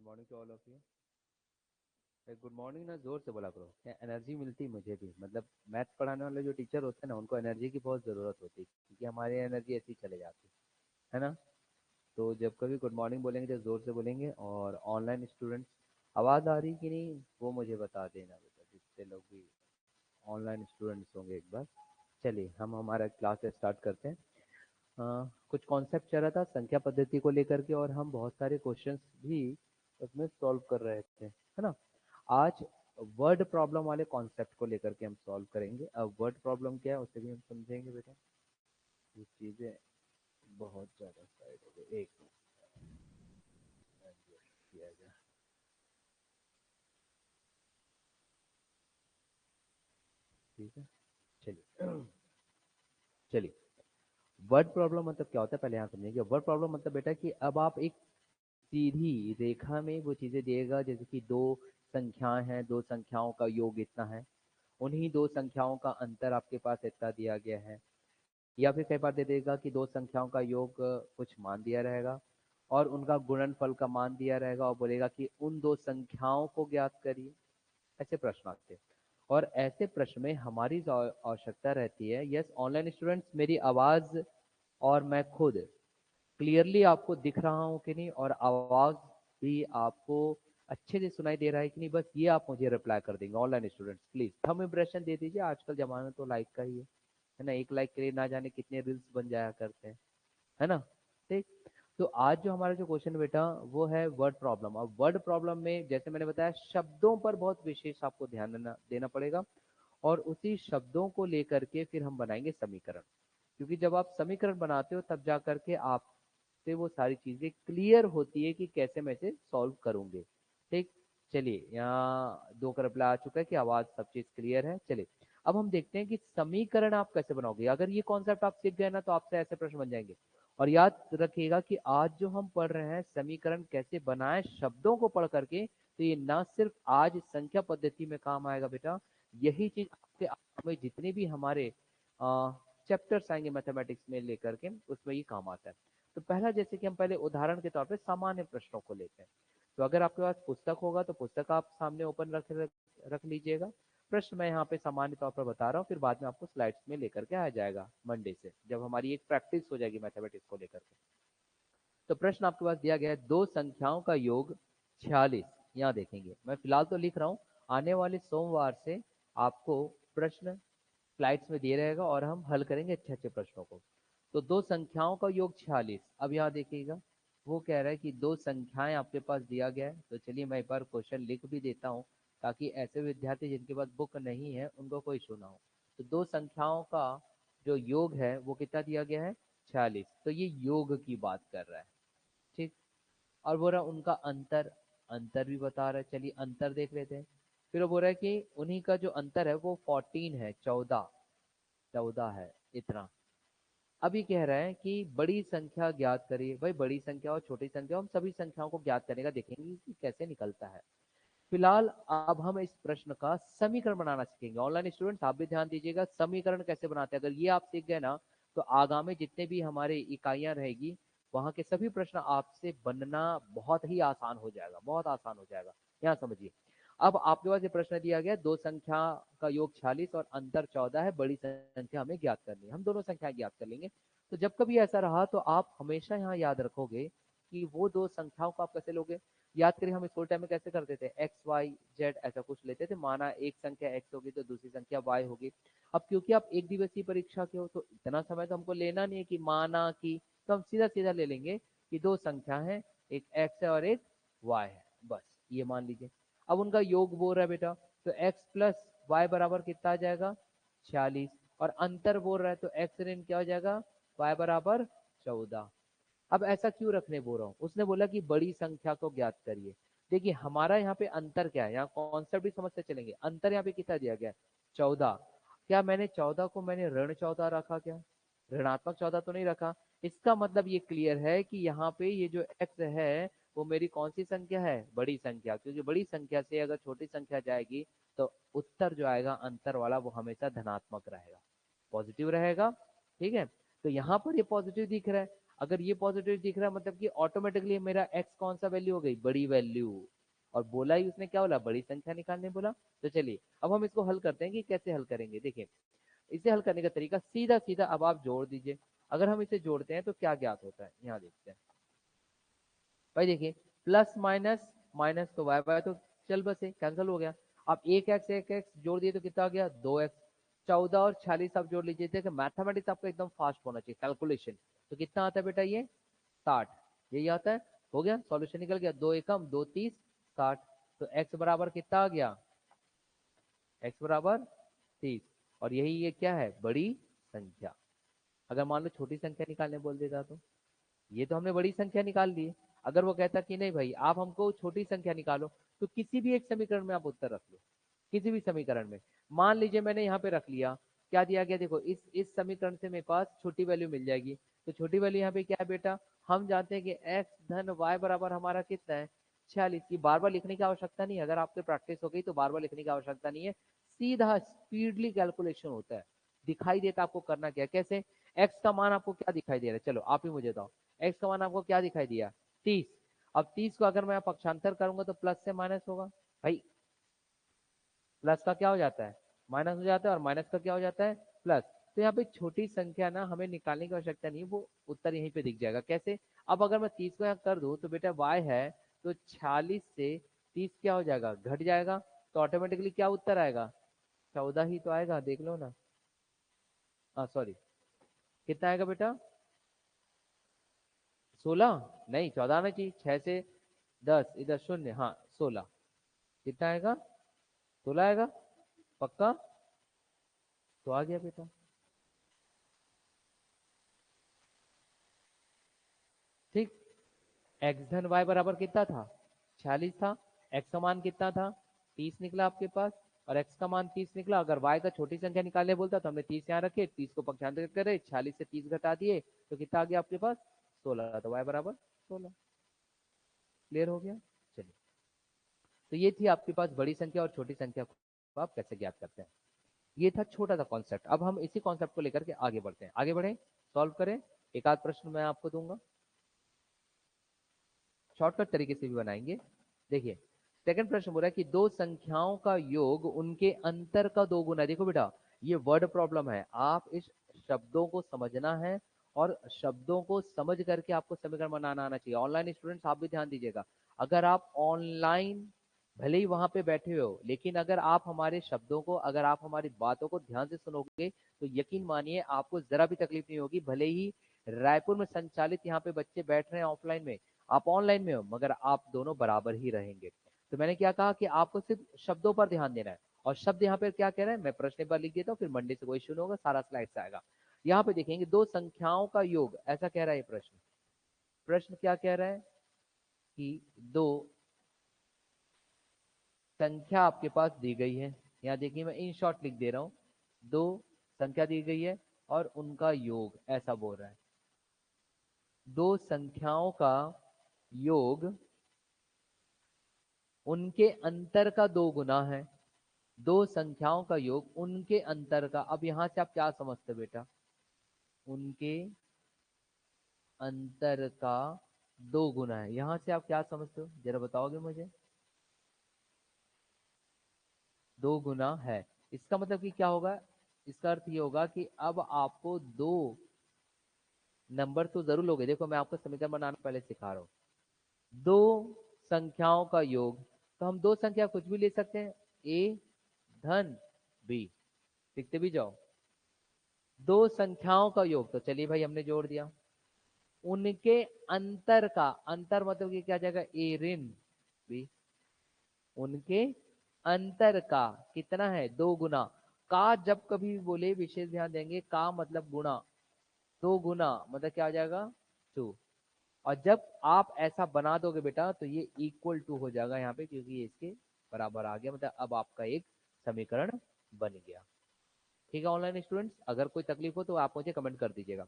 Morning to all of you. Good morning ना जोर से बोला करो, क्या एनर्जी मिलती मुझे भी। मतलब मैथ पढ़ाने वाले जो टीचर होते हैं ना, उनको एनर्जी की बहुत ज़रूरत होती है, क्योंकि हमारी एनर्जी ऐसी चले जाती है ना। तो जब कभी गुड मॉर्निंग बोलेंगे तो जोर से बोलेंगे। और ऑनलाइन स्टूडेंट्स, आवाज़ आ रही कि नहीं वो मुझे बता देना बेटा, जितने लोग भी ऑनलाइन स्टूडेंट्स होंगे एक बार। चलिए हम हमारा क्लास स्टार्ट करते हैं। कुछ कॉन्सेप्ट चल रहा था संख्या पद्धति को लेकर के, और हम बहुत सारे क्वेश्चंस भी उसमें सॉल्व कर रहे थे, है ना। आज वर्ड प्रॉब्लम वाले कॉन्सेप्ट को लेकर के हम सॉल्व करेंगे। अब वर्ड प्रॉब्लम क्या है उसे भी हम समझेंगे बेटा। ये चीज़ें बहुत ज़्यादा साइड हो गई, एक मिनट किया जाए। ठीक है, चलिए चलिए। वर्ड प्रॉब्लम मतलब क्या होता है पहले यहाँ समझेंगे। वर्ड प्रॉब्लम मतलब बेटा कि अब आप एक सीधी रेखा में वो चीज़ें दिएगा, जैसे कि दो संख्याएं हैं, दो संख्याओं का योग इतना है, उन्हीं दो संख्याओं का अंतर आपके पास इतना दिया गया है। या फिर कई बार दे देगा कि दो संख्याओं का योग कुछ मान दिया रहेगा और उनका गुणनफल का मान दिया रहेगा, और बोलेगा कि उन दो संख्याओं को ज्ञात करिए। ऐसे प्रश्न आते हैं, और ऐसे प्रश्न में हमारी जो आवश्यकता रहती है। यस ऑनलाइन स्टूडेंट्स, मेरी आवाज़ और मैं खुद क्लियरली आपको दिख रहा हूँ कि नहीं, और आवाज़ भी आपको अच्छे से सुनाई दे रहा है कि नहीं, बस ये आप मुझे रिप्लाई कर देंगे। Online students please thumb impression दे दीजिए, आजकल जमाना तो लाइक का ही है ना। एक लाइक के लिए ना जाने कितने रील्स बन जाया करते हैं, है ना। ठीक। तो आज जो हमारा जो क्वेश्चन बेटा वो है वर्ड प्रॉब्लम। अब वर्ड प्रॉब्लम में जैसे मैंने बताया, शब्दों पर बहुत विशेष आपको ध्यान देना पड़ेगा, और उसी शब्दों को लेकर के फिर हम बनाएंगे समीकरण। क्योंकि जब आप समीकरण बनाते हो तब जा करके आपसे वो सारी चीजें क्लियर होती है कि कैसे मैं इसे सॉल्व करूंगे। ठीक। चलिए यहाँ दो का रिप्लाई आ चुका है कि आवाज सब चीज क्लियर है। चलिए अब हम देखते हैं कि समीकरण आप कैसे बनाओगे। अगर ये कॉन्सेप्ट आप सीख गए ना, तो आपसे ऐसे प्रश्न बन जाएंगे। और याद रखिएगा कि आज जो हम पढ़ रहे हैं समीकरण कैसे बनाए शब्दों को पढ़ करके, तो ये ना सिर्फ आज संख्या पद्धति में काम आएगा बेटा, यही चीज आपके में जितने भी हमारे चैप्टर्स आएंगे मैथमेटिक्स में लेकर के, उसमें ये काम आता है। तो पहला, जैसे कि हम पहले उदाहरण के तौर पे सामान्य प्रश्नों को लेते हैं। तो अगर आपके पास पुस्तक होगा तो पुस्तक आप सामने ओपन रख लीजिएगा। प्रश्न मैं यहाँ पे सामान्य तौर पर बता रहा हूँ, फिर बाद में आपको स्लाइड्स में लेकर के आ जाएगा मंडे से, जब हमारी एक प्रैक्टिस हो जाएगी मैथमेटिक्स को लेकर के। तो प्रश्न आपके पास दिया गया है, दो संख्याओं का योग 46। यहाँ देखेंगे, मैं फिलहाल तो लिख रहा हूँ, आने वाले सोमवार से आपको प्रश्न स्लाइड्स में दिए रहेगा और हम हल करेंगे अच्छे अच्छे प्रश्नों को। तो दो संख्याओं का योग 46। अब यहाँ देखिएगा, वो कह रहा है कि दो संख्याएं आपके पास दिया गया है। तो चलिए मैं एक बार क्वेश्चन लिख भी देता हूँ, ताकि ऐसे विद्यार्थी जिनके पास बुक नहीं है उनको कोई इशू ना हो। तो दो संख्याओं का जो योग है वो कितना दिया गया है, 46। तो ये योग की बात कर रहा है। ठीक। और बोल रहा है उनका अंतर, अंतर भी बता रहा है। चलिए अंतर देख लेते हैं। फिर वो बोल रहा है कि उन्हीं का जो अंतर है वो 14 है, 14 14 है इतना। अभी कह रहे हैं कि बड़ी संख्या ज्ञात करिए। भाई बड़ी संख्या और छोटी संख्या, हम सभी संख्याओं को ज्ञात करने का देखेंगे कि कैसे निकलता है। फिलहाल अब हम इस प्रश्न का समीकरण बनाना सीखेंगे। ऑनलाइन स्टूडेंट्स आप भी ध्यान दीजिएगा, समीकरण कैसे बनाते हैं। अगर ये आप सीख गए ना, तो आगामी जितने भी हमारे इकाइयां रहेगी, वहां के सभी प्रश्न आपसे बनना बहुत ही आसान हो जाएगा, बहुत आसान हो जाएगा। यहाँ समझिए, अब आपके पास ये प्रश्न दिया गया, दो संख्या का योग 46 और अंतर 14 है, बड़ी संख्या हमें ज्ञात करनी है। हम दोनों संख्या ज्ञात कर लेंगे। तो जब कभी ऐसा रहा तो आप हमेशा यहाँ याद रखोगे कि वो दो संख्याओं को आप कैसे लोगे। याद करिए, हम स्कूल टाइम में कैसे करते थे, एक्स वाई जेड ऐसा कुछ लेते थे। माना एक संख्या एक्स होगी तो दूसरी संख्या वाई होगी। अब क्योंकि आप एक दिवसीय परीक्षा के हो, तो इतना समय तो हमको लेना नहीं है कि माना कि, तो हम सीधा सीधा ले लेंगे कि दो संख्या है, एक एक्स है और एक वाई है, बस ये मान लीजिए। अब उनका योग बोल रहा है बेटा, तो एक्स प्लस वाई बराबर कितना आ जाएगा, 46। और अंतर बोल रहा है, तो एक्स ऋण क्या हो जाएगा, वाई बराबर 14। अब ऐसा क्यों रखने बोल रहा हूँ, उसने बोला कि बड़ी संख्या को ज्ञात करिए। देखिए हमारा यहाँ पे अंतर क्या है, यहाँ कॉन्सेप्ट भी समझते चलेंगे। अंतर यहाँ पे कितना दिया गया है, 14। क्या मैंने 14 को मैंने ऋण 14 रखा क्या, ऋणात्मक 14 तो नहीं रखा। इसका मतलब ये क्लियर है कि यहाँ पे ये जो x है वो मेरी कौन सी संख्या है, बड़ी संख्या। क्योंकि बड़ी संख्या से अगर छोटी संख्या जाएगी, तो उत्तर जो आएगा अंतर वाला वो हमेशा धनात्मक रहेगा, पॉजिटिव रहेगा। ठीक है, तो यहाँ पर ये पॉजिटिव दिख रहा है। अगर ये पॉजिटिव दिख रहा है मतलब कि ऑटोमेटिकली मेरा x कौन सा वैल्यू हो गई, बड़ी वैल्यू। और बोला ही उसने क्या बोला, बड़ी संख्या निकालने बोला। तो चलिए अब हम इसको हल करते हैं कि कैसे हल करेंगे। देखिए इसे हल करने का तरीका सीधा सीधा, अब आप जोड़ दीजिए। अगर हम इसे जोड़ते हैं तो क्या ज्ञात होता है, यहाँ देखते हैं भाई। देखिए प्लस माइनस माइनस तो वाई वाई तो चल बसे कैंसिल हो गया। अब एक एक्स जोड़ दिए तो कितना आ गया, 2x। 14 और 46 आप जोड़ लीजिए। देखिए मैथमेटिक्स आपका एकदम फास्ट होना चाहिए, कैलकुलेशन। तो कितना आता है बेटा ये, 60। यही आता है। हो गया सॉल्यूशन निकल गया, 2 एकम 2 30 60। तो x बराबर कितना आ गया, x बराबर 30। और यही ये क्या है, बड़ी संख्या। अगर मान लो छोटी संख्या निकालने बोल देता तो, ये तो हमने बड़ी संख्या निकाल ली है। अगर वो कहता कि नहीं भाई आप हमको छोटी संख्या निकालो, तो किसी भी एक समीकरण में आप उत्तर रख लो, किसी भी समीकरण में। मान लीजिए मैंने यहाँ पे रख लिया, क्या दिया गया, देखो इस समीकरण से मेरे पास छोटी वैल्यू मिल जाएगी। तो छोटी वैल्यू यहाँ पे क्या है बेटा, हम जानते हैं कि x धन y बराबर हमारा कितना है, 46। की बार बार लिखने की आवश्यकता नहीं है, अगर आपके प्रैक्टिस हो गई तो बार बार लिखने की आवश्यकता नहीं है। सीधा स्पीडली कैलकुलेशन होता है, दिखाई देता आपको करना क्या है, कैसे। x का मान आपको क्या दिखाई दे रहा है, चलो आप ही मुझे बताओ। x का मान आपको क्या दिखाई दिया, 30। अब 30 को अगर मैं पक्षांतर करूंगा तो प्लस से माइनस होगा भाई। प्लस का क्या हो जाता है, माइनस हो जाता है, और माइनस का क्या हो जाता है, प्लस। तो यहाँ पे छोटी संख्या ना हमें निकालने की आवश्यकता नहीं है, वो उत्तर यहीं पे दिख जाएगा। कैसे, अब अगर मैं 30 को यहाँ कर दूं तो बेटा y है, तो 46 से 30 क्या हो जाएगा, घट जाएगा। तो ऑटोमेटिकली क्या उत्तर आएगा, 14 ही तो आएगा, देख लो ना। हाँ सॉरी, कितना आएगा बेटा, 16 नहीं, 14 आना चाहिए। 6 से 10 इधर शून्य, हाँ 16। कितना आएगा, 16 आएगा, पक्का। तो आ गया बेटा, ठीक। एक्स धन वाई बराबर कितना था, 46 था। एक्स का मान कितना था, 30 निकला आपके पास। और एक्स का मान 30 निकला। अगर वाई का छोटी संख्या निकालने बोलता तो हमने 30 यहाँ रखे, 30 को पक्षांतर करे, 46 से 30 घटा दिए, तो कितना आ गया आपके पास, 16। तो वाई बराबर 16। क्लियर हो गया। चलिए, तो ये थी आपके पास बड़ी संख्या और छोटी संख्या को आप कैसे ज्ञात करते हैं। ये था छोटा सा कॉन्सेप्ट। अब हम इसी कॉन्सेप्ट को लेकर के आगे बढ़ते हैं, आगे बढ़े, सॉल्व करें। एक आध प्रश्न मैं आपको दूंगा, शॉर्टकट तरीके से भी बनाएंगे। देखिए सेकंड प्रश्न बोल रहा है कि दो संख्याओं का योग उनके अंतर का दो गुना। देखो बेटा ये वर्ड प्रॉब्लम है, आप इस शब्दों को समझना है, और शब्दों को समझ करके आपको समीकरण बनाना आना चाहिए। ऑनलाइन स्टूडेंट्स आप भी ध्यान दीजिएगा, अगर आप ऑनलाइन भले ही वहां पे बैठे हो, लेकिन अगर आप हमारे शब्दों को, अगर आप हमारी बातों को ध्यान से सुनोगे तो यकीन मानिए आपको जरा भी तकलीफ नहीं होगी। भले ही रायपुर में संचालित यहाँ पे बच्चे बैठ रहे हैं ऑफलाइन में, आप ऑनलाइन में हो, मगर आप दोनों बराबर ही रहेंगे। तो मैंने क्या कहा कि आपको सिर्फ शब्दों पर ध्यान देना है। और शब्द यहाँ पे क्या कह रहे हैं, मैं प्रश्न एक बार लिख देता हूँ, फिर मंडे से कोई शुरू होगा, सारा स्लाइड से आएगा। यहाँ पे देखेंगे दो संख्याओं का योग, ऐसा कह रहा है ये प्रश्न। प्रश्न क्या कह रहा है कि दो संख्या आपके पास दी गई है। यहाँ देखिए मैं इन शॉर्ट लिख दे रहा हूँ, दो संख्या दी गई है और उनका योग, ऐसा बोल रहा है। दो संख्याओं का योग उनके अंतर का दो गुना है। दो संख्याओं का योग उनके अंतर का, अब यहां से आप क्या समझते हो बेटा, उनके अंतर का दो गुना है, यहां से आप क्या समझते हो जरा बताओगे मुझे। दो गुना है, इसका मतलब कि क्या होगा, इसका अर्थ ये होगा कि अब आपको दो नंबर तो जरूर लोगे। देखो मैं आपको समीकरण बनाना पहले सिखा रहा हूँ। दो संख्याओं का योग, तो हम दो संख्या कुछ भी ले सकते हैं, ए धन बी, लिखते भी जाओ। दो संख्याओं का योग, तो चलिए भाई हमने जोड़ दिया। उनके अंतर का, अंतर मतलब कि क्या जाएगा, ए ऋण बी। उनके अंतर का कितना है, दो गुना। का जब कभी भी बोले विशेष ध्यान देंगे, का मतलब गुना, दो गुना मतलब क्या आ जाएगा, टू। और जब आप ऐसा बना दोगे बेटा तो ये इक्वल टू हो जाएगा यहाँ पे, क्योंकि ये इसके बराबर आ गया, मतलब अब आपका एक समीकरण बन गया। ठीक है ऑनलाइन स्टूडेंट्स, अगर कोई तकलीफ हो तो आप मुझे कमेंट कर दीजिएगा।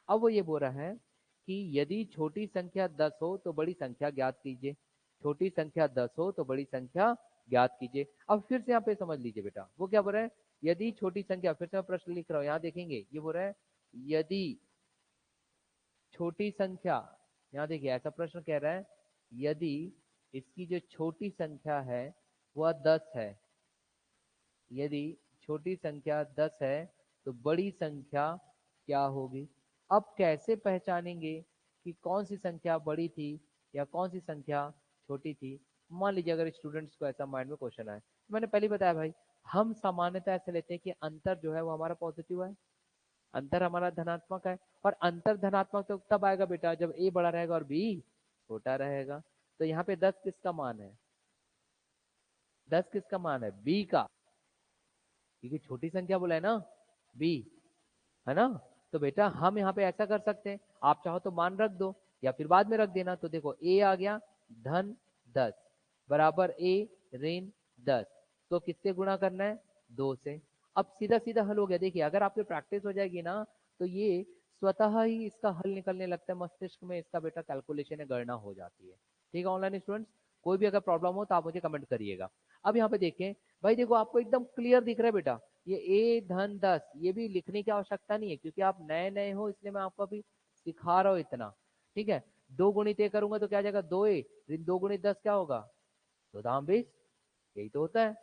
अब वो ये बोल रहा है कि यदि छोटी संख्या 10 हो तो बड़ी संख्या ज्ञात कीजिए। छोटी संख्या 10 हो तो बड़ी संख्या ज्ञात कीजिए। अब फिर से यहाँ पे समझ लीजिए बेटा, वो क्या बोल रहा है, यदि छोटी संख्या, फिर से मैं प्रश्न लिख रहा हूँ, यहाँ देखेंगे ये बोल रहा है यदि छोटी संख्या, यहाँ देखिए ऐसा प्रश्न कह रहा है, यदि इसकी जो छोटी संख्या है वह 10 है, यदि छोटी संख्या 10 है तो बड़ी संख्या क्या होगी। अब कैसे पहचानेंगे कि कौन सी संख्या बड़ी थी या कौन सी संख्या छोटी थी। मान लीजिए अगर स्टूडेंट्स को ऐसा माइंड में क्वेश्चन आए, मैंने पहले बताया भाई, हम सामान्यतः ऐसे लेते हैं कि अंतर जो है वो हमारा पॉजिटिव है, अंतर हमारा धनात्मक है, और अंतर धनात्मक तो तब आएगा बेटा जब ए बड़ा रहेगा और बी छोटा रहेगा। तो यहाँ पे 10 किसका मान है, 10 किसका मान है, बी का, क्योंकि छोटी संख्या बोला है ना, बी, है ना। तो बेटा हम यहाँ पे ऐसा कर सकते हैं, आप चाहो तो मान रख दो या फिर बाद में रख देना। तो देखो ए आ गया धन 10 बराबर ए ऋण 10, तो किससे गुणा करना है, 2 से। अब सीधा सीधा हल हो गया। देखिए अगर आपकी प्रैक्टिस हो जाएगी ना तो ये स्वतः ही इसका हल निकलने लगता है, मस्तिष्क में इसका बेटा कैलकुलेशन है, गणना हो जाती है। ठीक है ऑनलाइन स्टूडेंट्स, कोई भी अगर प्रॉब्लम हो तो आप मुझे कमेंट करिएगा। अब यहाँ पे देखें भाई, देखो आपको एकदम क्लियर दिख रहा है बेटा, ये ए धन 10, ये भी लिखने की आवश्यकता नहीं है क्योंकि आप नए नए हो, इसलिए मैं आपको अभी सिखा रहा हूँ इतना। ठीक है, 2 गुणित ए करूंगा तो क्या आ जाएगा 2a, 2 गुणित 10 क्या होगा, 2 दाम 20, यही तो होता है।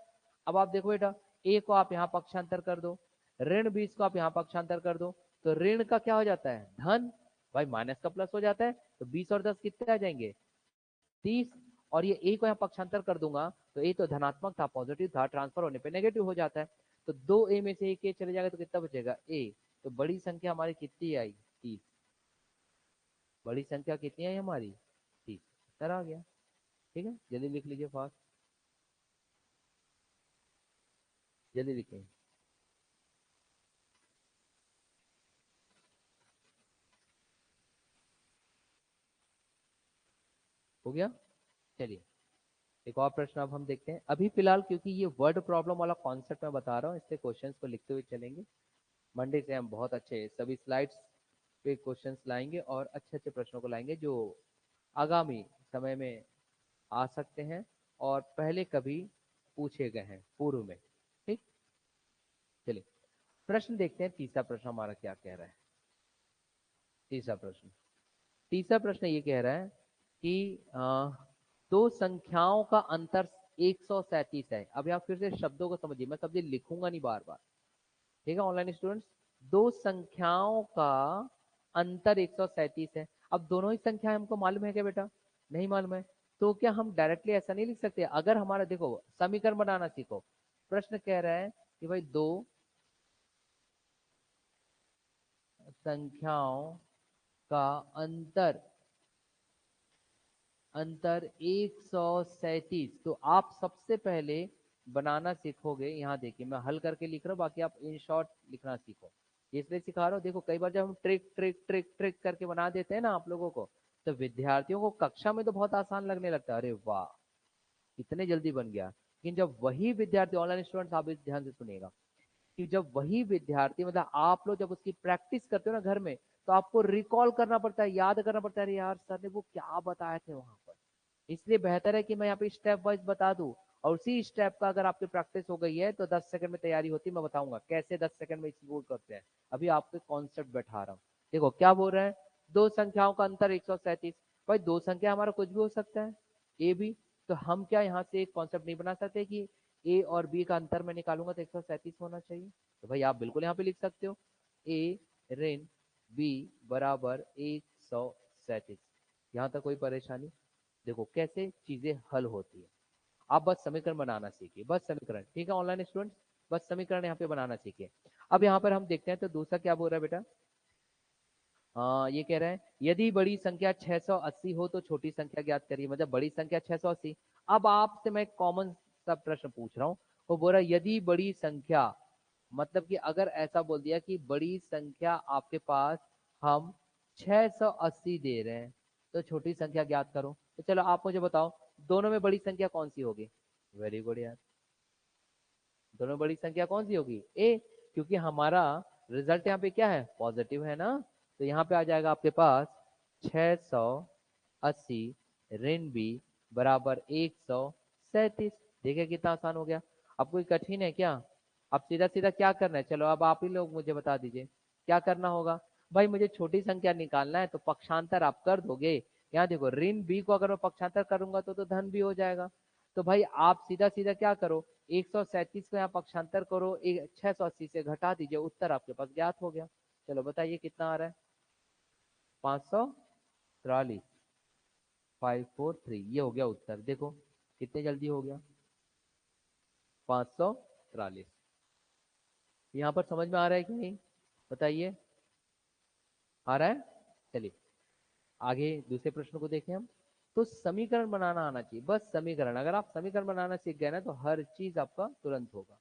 अब आप देखो बेटा, ए को आप यहाँ पक्षांतर कर दो, ऋण 20 को आप यहाँ पक्षांतर कर दो, तो ऋण का क्या हो जाता है धन, भाई माइनस का प्लस हो जाता है, तो 20 और 10 कितने आ जाएंगे 30, और ये ए को यहाँ पक्षांतर कर दूंगा तो ए तो धनात्मक था, पॉजिटिव था, ट्रांसफर होने पे नेगेटिव हो जाता है। तो 2a में से एक ए चले जाएगा तो कितना बचेगा ए, तो बड़ी संख्या हमारी कितनी आई 30, बड़ी संख्या कितनी आई हमारी 30, उत्तर आ गया। ठीक है, जल्दी लिख लीजिए फास्ट, जल्दी लिखें। हो गया, चलिए एक और प्रश्न अब हम देखते हैं। अभी फिलहाल क्योंकि ये वर्ड प्रॉब्लम वाला कॉन्सेप्ट मैं बता रहा हूँ, इससे क्वेश्चंस को लिखते हुए चलेंगे। मंडे से हम बहुत अच्छे सभी स्लाइड्स पे क्वेश्चंस लाएंगे और अच्छे अच्छे प्रश्नों को लाएंगे जो आगामी समय में आ सकते हैं और पहले कभी पूछे गए हैं पूर्व में। ठीक, चलिए प्रश्न देखते हैं, तीसरा प्रश्न हमारा क्या कह रहा है। तीसरा प्रश्न, तीसरा प्रश्न ये कह रहा है कि दो संख्याओं का अंतर 137 है। अब यहाँ फिर से शब्दों को समझिए, मैं शब्द लिखूंगा नहीं बार बार। ठीक है ऑनलाइन स्टूडेंट्स, दो संख्याओं का अंतर 137 है। अब दोनों ही संख्याएं हमको मालूम है क्या बेटा, नहीं मालूम है, तो क्या हम डायरेक्टली ऐसा नहीं लिख सकते। अगर हमारा देखो समीकरण बनाना सीखो, प्रश्न कह रहा है कि भाई दो संख्याओं का अंतर अंतर 137, तो आप सबसे पहले बनाना सीखोगे। यहाँ देखिए मैं हल करके लिख रहा हूँ, बाकी आप इन शॉर्ट लिखना सीखो, इसलिए सिखा रहा हूँ। देखो कई बार जब हम ट्रिक ट्रिक ट्रिक ट्रिक करके बना देते हैं ना आप लोगों को, तो विद्यार्थियों को कक्षा में तो बहुत आसान लगने लगता है, अरे वाह इतने जल्दी बन गया। लेकिन जब वही विद्यार्थी, ऑनलाइन स्टूडेंट्स आप इस ध्यान से सुनिएगा, कि जब वही विद्यार्थी मतलब आप लोग जब उसकी प्रैक्टिस करते हो ना घर में, तो आपको रिकॉल करना पड़ता है, याद करना पड़ता है, अरे यार सर ने वो क्या बताए थे वहां पर। इसलिए बेहतर है कि मैं यहाँ पे स्टेप वाइज बता दूं, और उसी स्टेप का अगर आपकी प्रैक्टिस हो गई है तो 10 सेकंड में तैयारी होती है। मैं बताऊंगा कैसे 10 सेकंड में एक्सिक्यूट करते हैं। अभी आपको कॉन्सेप्ट बैठा रहा हूँ। देखो क्या बोल रहे हैं, दो संख्याओं का अंतर 137। भाई दो संख्या हमारा कुछ भी हो सकता है, ए बी, तो हम क्या यहाँ से एक कॉन्सेप्ट नहीं बना सकते कि ए और बी का अंतर मैं निकालूंगा तो 137 होना चाहिए। तो भाई आप बिल्कुल यहाँ पे लिख सकते हो ए ऋण बी बराबर 137। यहाँ तक कोई परेशानी। देखो कैसे चीजें हल होती है, आप बस समीकरण बनाना सीखिए, बस समीकरण। ठीक है ऑनलाइन स्टूडेंट्स, बस समीकरण यहाँ पे बनाना सीखिए। अब यहाँ पर हम देखते हैं तो दूसरा क्या बोल रहा है बेटा, ये कह रहे हैं यदि बड़ी संख्या 680 हो तो छोटी संख्या ज्ञात करिए, मतलब बड़ी संख्या 680। अब आपसे मैं कॉमन सा प्रश्न पूछ रहा हूँ, वो बोल रहा है यदि बड़ी संख्या, मतलब कि अगर ऐसा बोल दिया कि बड़ी संख्या आपके पास हम 680 दे रहे हैं तो छोटी संख्या ज्ञात करो। तो चलो आप मुझे बताओ दोनों में बड़ी संख्या कौन सी होगी। वेरी गुड यार, दोनों बड़ी संख्या कौन सी होगी ए, क्योंकि हमारा रिजल्ट यहाँ पे क्या है पॉजिटिव है ना। तो यहाँ पे आ जाएगा आपके पास 680 ऋण बी बराबर 137। देखिए कितना आसान हो गया। अब कोई कठिन है क्या, अब सीधा सीधा क्या करना है, चलो अब आप ही लोग मुझे बता दीजिए क्या करना होगा। भाई मुझे छोटी संख्या निकालना है तो पक्षांतर आप कर दोगे। यहाँ देखो ऋण बी को अगर मैं पक्षांतर करूंगा तो धन भी हो जाएगा। तो भाई आप सीधा सीधा क्या करो, 137 को यहाँ पक्षांतर करो, 680 से घटा दीजिए, उत्तर आपके पास ज्ञात हो गया। चलो बताइए कितना आ रहा है, 543, 543, ये हो गया उत्तर। देखो कितने जल्दी हो गया, 543। यहाँ पर समझ में आ रहा है कि नहीं, बताइए, आ रहा है। चलिए आगे दूसरे प्रश्न को देखें हम। तो समीकरण बनाना आना चाहिए, बस समीकरण, अगर आप समीकरण बनाना सीख गए ना तो हर चीज आपका तुरंत होगा।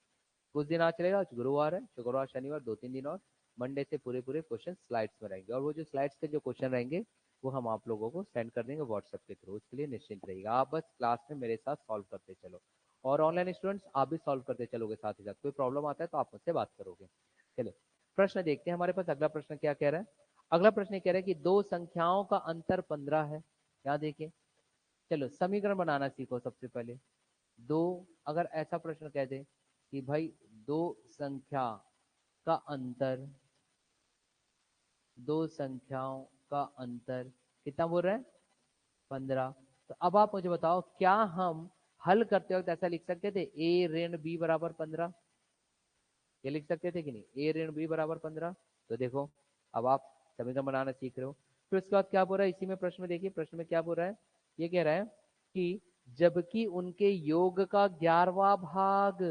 कुछ दिन आज चलेगा, गुरुवार है, शुक्रवार शनिवार 2-3 दिन और, मंडे से पूरे पूरे क्वेश्चन स्लाइड्स में रहेंगे, और वो जो स्लाइड्स के जो क्वेश्चन रहेंगे वो हम आप लोगों को सेंड कर देंगे व्हाट्सएप के थ्रू। उसके लिए निश्चिंत रहिएगा, आप बस क्लास में मेरे साथ सॉल्व करते चलो, और ऑनलाइन स्टूडेंट्स आप भी सॉल्व करते चलोगे साथ ही साथ। कोई प्रॉब्लम आता है तो आप मुझसे बात करोगे। चलो प्रश्न देखते हैं हमारे पास, अगला प्रश्न क्या कह रहा है। अगला प्रश्न कह रहा है कि दो संख्याओं का अंतर 15 है। यहाँ देखिए, चलो समीकरण बनाना सीखो सबसे पहले। दो, अगर ऐसा प्रश्न कह दे कि भाई दो संख्या का अंतर, दो संख्याओं का अंतर कितना बोल रहे हैं, 15। तो अब आप मुझे बताओ, क्या हम हल करते वक्त ऐसा लिख सकते थे a ऋण b बराबर 15, ये लिख सकते थे कि नहीं, a ऋण b बराबर 15। तो देखो अब आप समीकरण बनाना सीख रहे हो। फिर उसके बाद क्या बोल रहा है इसी में प्रश्न में, देखिए प्रश्न में क्या बोल रहा है, ये कह रहा है कि जबकि उनके योग का 11वां भाग,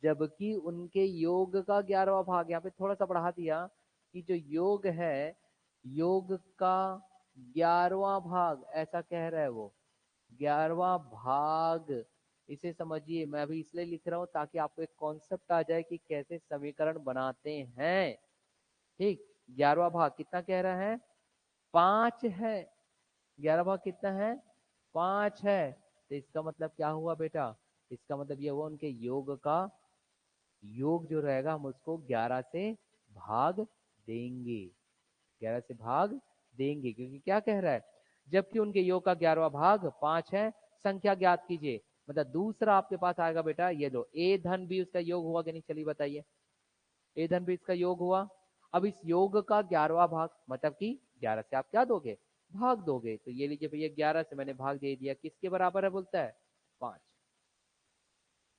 जबकि उनके योग का 11वां भाग, यहाँ पे थोड़ा सा बढ़ा दिया कि जो योग है, योग का 11वां भाग, ऐसा कह रहा है वो, 11वां भाग। इसे समझिए, मैं अभी इसलिए लिख रहा हूं ताकि आपको एक कॉन्सेप्ट आ जाए कि कैसे समीकरण बनाते हैं। ठीक, 11वां भाग कितना कह रहा है, 5 है। 11 भाग कितना है, 5 है। तो इसका मतलब क्या हुआ बेटा, इसका मतलब ये हुआ उनके योग का योग जो रहेगा हम उसको 11 से भाग देंगे, 11 से भाग देंगे, क्योंकि क्या कह रहा है, जबकि उनके योग का 11वां भाग 5 है, संख्या ज्ञात कीजिए। मतलब दूसरा आपके पास आएगा बेटा, ये लो a धन b, उसका योग हुआ कि नहीं, चलिए बताइए, a धन b इसका योग हुआ। अब इस योग का 11वां भाग, मतलब कि 11 से आप क्या दोगे, भाग दोगे। तो ये लीजिए भैया 11 से मैंने भाग दे दिया, किसके बराबर है बोलता है, 5,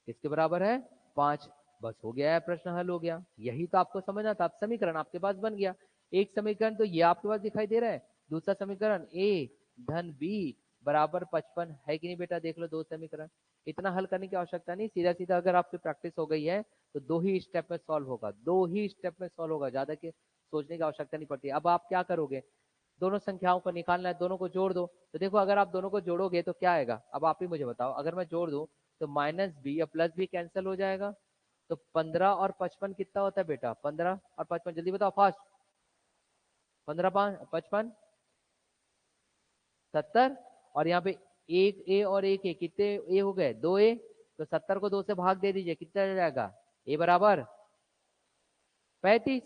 किसके बराबर है, 5। बस हो गया है, प्रश्न हल हो गया। यही तो आपको समझना था, अब समीकरण आपके पास बन गया। एक समीकरण तो ये आपके पास दिखाई दे रहा है, दूसरा समीकरण a धन b बराबर 55 है कि नहीं बेटा, देख लो दो समीकरण। इतना हल करने की आवश्यकता नहीं, सीधा सीधा अगर आपकी प्रैक्टिस हो गई है तो दो ही स्टेप में सॉल्व होगा, दो ही स्टेप में सॉल्व होगा, ज्यादा के सोचने की आवश्यकता नहीं पड़ती। अब आप क्या करोगे, दोनों संख्याओं को निकालना है, दोनों को जोड़ दो। तो देखो अगर आप दोनों को जोड़ोगे तो क्या आएगा, अब आप ही मुझे बताओ, अगर मैं जोड़ दूं तो माइनस बी या प्लस बी कैंसिल हो जाएगा। तो 15 और 55 कितना होता है बेटा, 15 और 55 जल्दी बताओ फास्ट, 15 55 70, और यहाँ पे एक ए और एक ए, कितने ए हो गए, 2 ए। तो 70 को 2 से भाग दे दीजिए, कितना आ जाएगा, ए बराबर 35।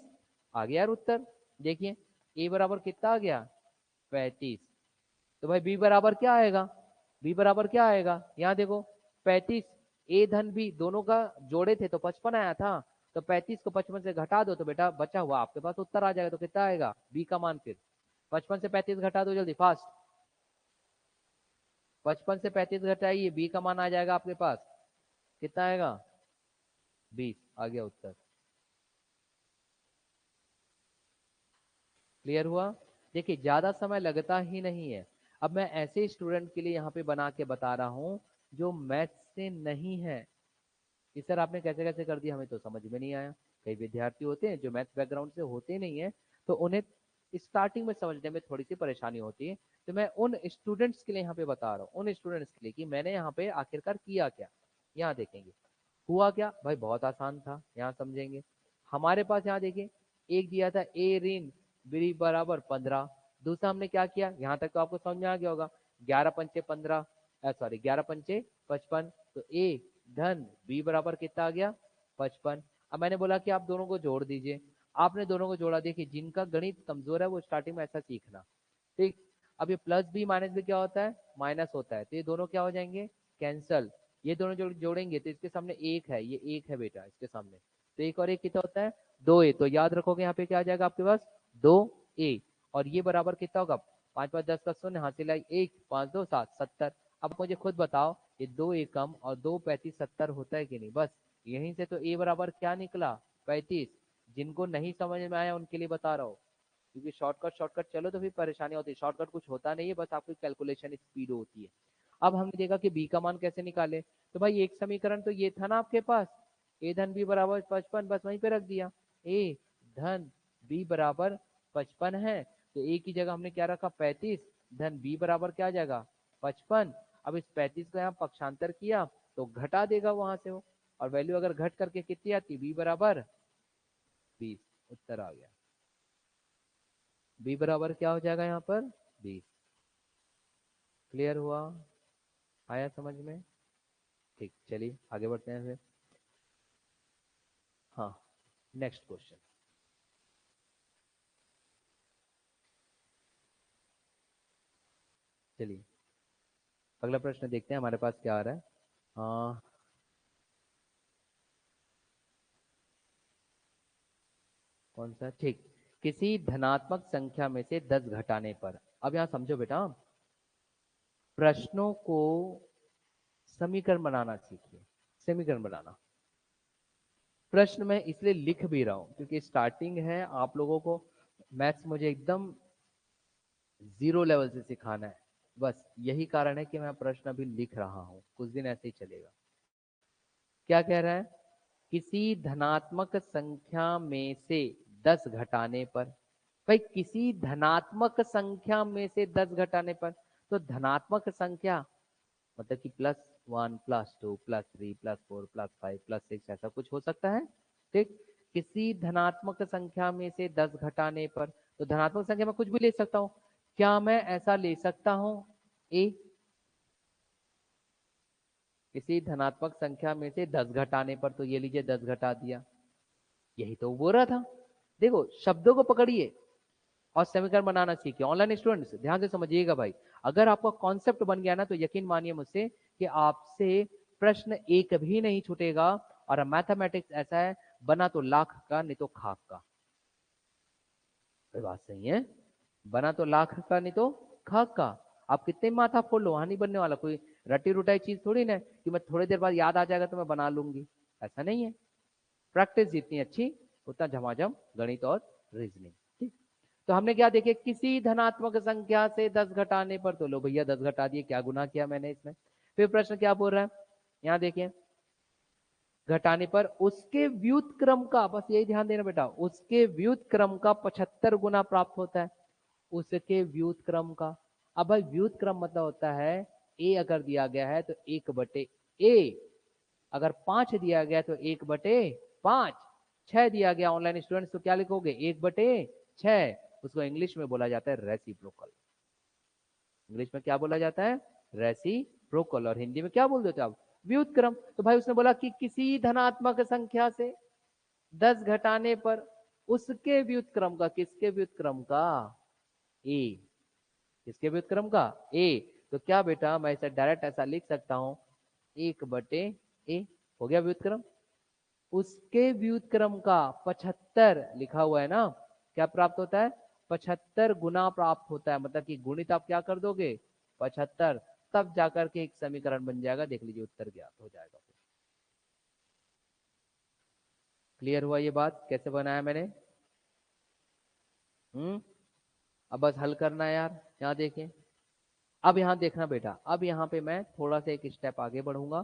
आ गया यार उत्तर, देखिए ए बराबर कितना आ गया, 35। तो भाई बी बराबर क्या आएगा, बी बराबर क्या आएगा, यहाँ देखो 35, ए धन बी दोनों का जोड़े थे तो 55 आया था, तो 35 को 55 से घटा दो तो बेटा बचा हुआ आपके पास उत्तर आ जाएगा। तो कितना आएगा बी का मान, फिर 55 से 35 घटा दो जल्दी फास्ट, 55 से 35 घटाइए, बी का मान आ जाएगा आपके पास, कितना आएगा, 20। आ गया उत्तर, क्लियर हुआ। देखिए ज्यादा समय लगता ही नहीं है। अब मैं ऐसे स्टूडेंट के लिए यहाँ पे बना के बता रहा हूँ जो मैथ्स से नहीं है कि सर आपने कैसे कैसे कर दिया, हमें तो समझ में नहीं आया। कई विद्यार्थी होते हैं जो मैथ्स बैकग्राउंड से होते नहीं है, तो उन्हें स्टार्टिंग में समझने में थोड़ी सी परेशानी होती है। तो मैं उन स्टूडेंट्स के लिए यहाँ पे बता रहा हूँ, उन स्टूडेंट्स के लिए कि मैंने यहाँ पे आखिरकार किया क्या। यहाँ देखेंगे हुआ क्या भाई, बहुत आसान था, यहाँ समझेंगे। हमारे पास यहाँ देखिए एक दिया था ए ऋण बी बराबर 15, दूसरा हमने क्या किया, यहाँ तक तो आपको समझ में आ गया होगा, 11 पंचे 15, सॉरी 11 पंचे 55, तो ए धन बी बराबर कितना आ गया, 55। अब मैंने बोला कि आप दोनों को जोड़ दीजिए, आपने दोनों को जोड़ा। देखिए जिनका गणित कमजोर है वो स्टार्टिंग में ऐसा सीखना, ठीक। अब ये प्लस बी माइनस बी क्या होता है, माइनस होता है, तो ये दोनों क्या हो जाएंगे, कैंसल। ये दोनों जोड़ेंगे तो इसके सामने एक है, ये एक है बेटा इसके सामने, तो एक और एक कितना होता है, 2a। तो याद रखोगे यहाँ पे क्या आ जाएगा आपके पास, 2a, और ये बराबर कितना होगा, 5 5 10 का शून्य, हासिल आई 1, 5 2 7 70। अब मुझे खुद बताओ ये 2 एकम और 2 35 70 होता है कि नहीं। बस यहीं से तो a बराबर क्या निकला, 35। जिनको नहीं समझ में आया उनके लिए बता रहा हूँ, क्योंकि शॉर्टकट शॉर्टकट चलो तो फिर परेशानी होती है। शॉर्टकट कुछ होता नहीं है, बस आपकी कैलकुलेशन स्पीड होती है। अब हमने देखा कि बी का मान कैसे निकाले, तो भाई एक समीकरण तो ये था ना आपके पास, ए धन बी बराबर 55, बस वहीं पे रख दिया, ए धन बी बराबर 55 है, तो ए की जगह हमने क्या रखा 35, धन बी बराबर क्या आ जाएगा 55। अब इस 35 को यहाँ पक्षांतर किया तो घटा देगा वहां से वो, और वैल्यू अगर घट करके कितनी आती, बी बराबर 20, उत्तर आ गया। बी बराबर क्या हो जाएगा यहाँ पर 20। क्लियर हुआ, आया समझ में। ठीक, चलिए आगे बढ़ते हैं फिर। हाँ, नेक्स्ट क्वेश्चन। चलिए अगला प्रश्न देखते हैं हमारे पास क्या आ रहा है। हाँ, कौन सा, ठीक। किसी धनात्मक संख्या में से 10 घटाने पर, अब यहाँ समझो बेटा, प्रश्नों को समीकरण बनाना सीखिए। समीकरण बनाना, प्रश्न मैं इसलिए लिख भी रहा हूं क्योंकि स्टार्टिंग है, आप लोगों को मैथ्स मुझे एकदम जीरो लेवल से सिखाना है, बस यही कारण है कि मैं प्रश्न अभी लिख रहा हूं, कुछ दिन ऐसे ही चलेगा। क्या कह रहा है, किसी धनात्मक संख्या में से 10 घटाने पर, भाई किसी धनात्मक संख्या में से 10 घटाने पर, तो धनात्मक संख्या मतलब कि +1 +2 +3 +4 +5 +6 ऐसा कुछ हो सकता है। ठीक, किसी धनात्मक संख्या में से 10 घटाने पर, तो धनात्मक संख्या में कुछ भी ले सकता हूं। क्या मैं ऐसा ले सकता हूं, ए किसी धनात्मक संख्या में से 10 घटाने पर, तो ये लीजिए 10 घटा दिया, यही तो बोल रहा था। देखो शब्दों को पकड़िए और समीकरण बनाना सीखिए। ऑनलाइन स्टूडेंट्स ध्यान से समझिएगा भाई, अगर आपका कॉन्सेप्ट बन गया ना तो यकीन मानिए मुझसे कि आपसे प्रश्न एक भी नहीं छूटेगा। और मैथमेटिक्स ऐसा है, बना तो लाख का नहीं तो खाक का। ये बात सही है, बना तो लाख का नहीं तो खाक का। आप कितने माथा फोड़ लो, वहां नहीं बनने वाला। कोई रटी रुटाई चीज थोड़ी ना है कि मैं थोड़ी देर बाद याद आ जाएगा तो मैं बना लूंगी, ऐसा नहीं है। प्रैक्टिस जितनी अच्छी उतना झमाझम गणित और रीजनिंग। ठीक, तो हमने क्या देखे, किसी धनात्मक संख्या से 10 घटाने पर, तो लो भैया 10 घटा दिए, क्या गुनाह किया मैंने इसमें। फिर प्रश्न क्या बोल रहा है, यहाँ देखिए, घटाने पर उसके व्युत्क्रम का, बस यही ध्यान देना बेटा, उसके व्युत्क्रम का 75 गुना प्राप्त होता है। उसके व्युत्क्रम का, अब भाई व्युत्क्रम मतलब होता है, ए अगर दिया गया है तो 1/a, अगर 5 दिया गया तो 1/5, 6 दिया गया ऑनलाइन स्टूडेंट्स तो क्या लिखोगे 1/6। उसको इंग्लिश में बोला जाता है रेसिप्रोकल। इंग्लिश में क्या बोला जाता है, रेसिप्रोकल, और हिंदी में क्या बोल देते हो आप, व्युत्क्रम। तो भाई उसने बोला कि किसी धनात्मक संख्या से 10 घटाने पर उसके व्युत्क्रम का, किसके व्युत्क्रम का, ए, किसके व्युत्क्रम का, ए। तो क्या बेटा मैं इसे डायरेक्ट ऐसा लिख सकता हूं, 1/a, हो गया व्युत्क्रम। उसके व्युत्क्रम का 75 लिखा हुआ है ना, क्या प्राप्त होता है, 75 गुना प्राप्त होता है, मतलब कि गुणित आप क्या कर दोगे 75, तब जाकर के एक समीकरण बन जाएगा। देख लीजिए उत्तर ज्ञात हो जाएगा। क्लियर हुआ ये बात कैसे बनाया मैंने। अब बस हल करना है यार। यहाँ देखें, अब यहाँ देखना बेटा, अब यहाँ पे मैं थोड़ा सा एक स्टेप आगे बढ़ूंगा।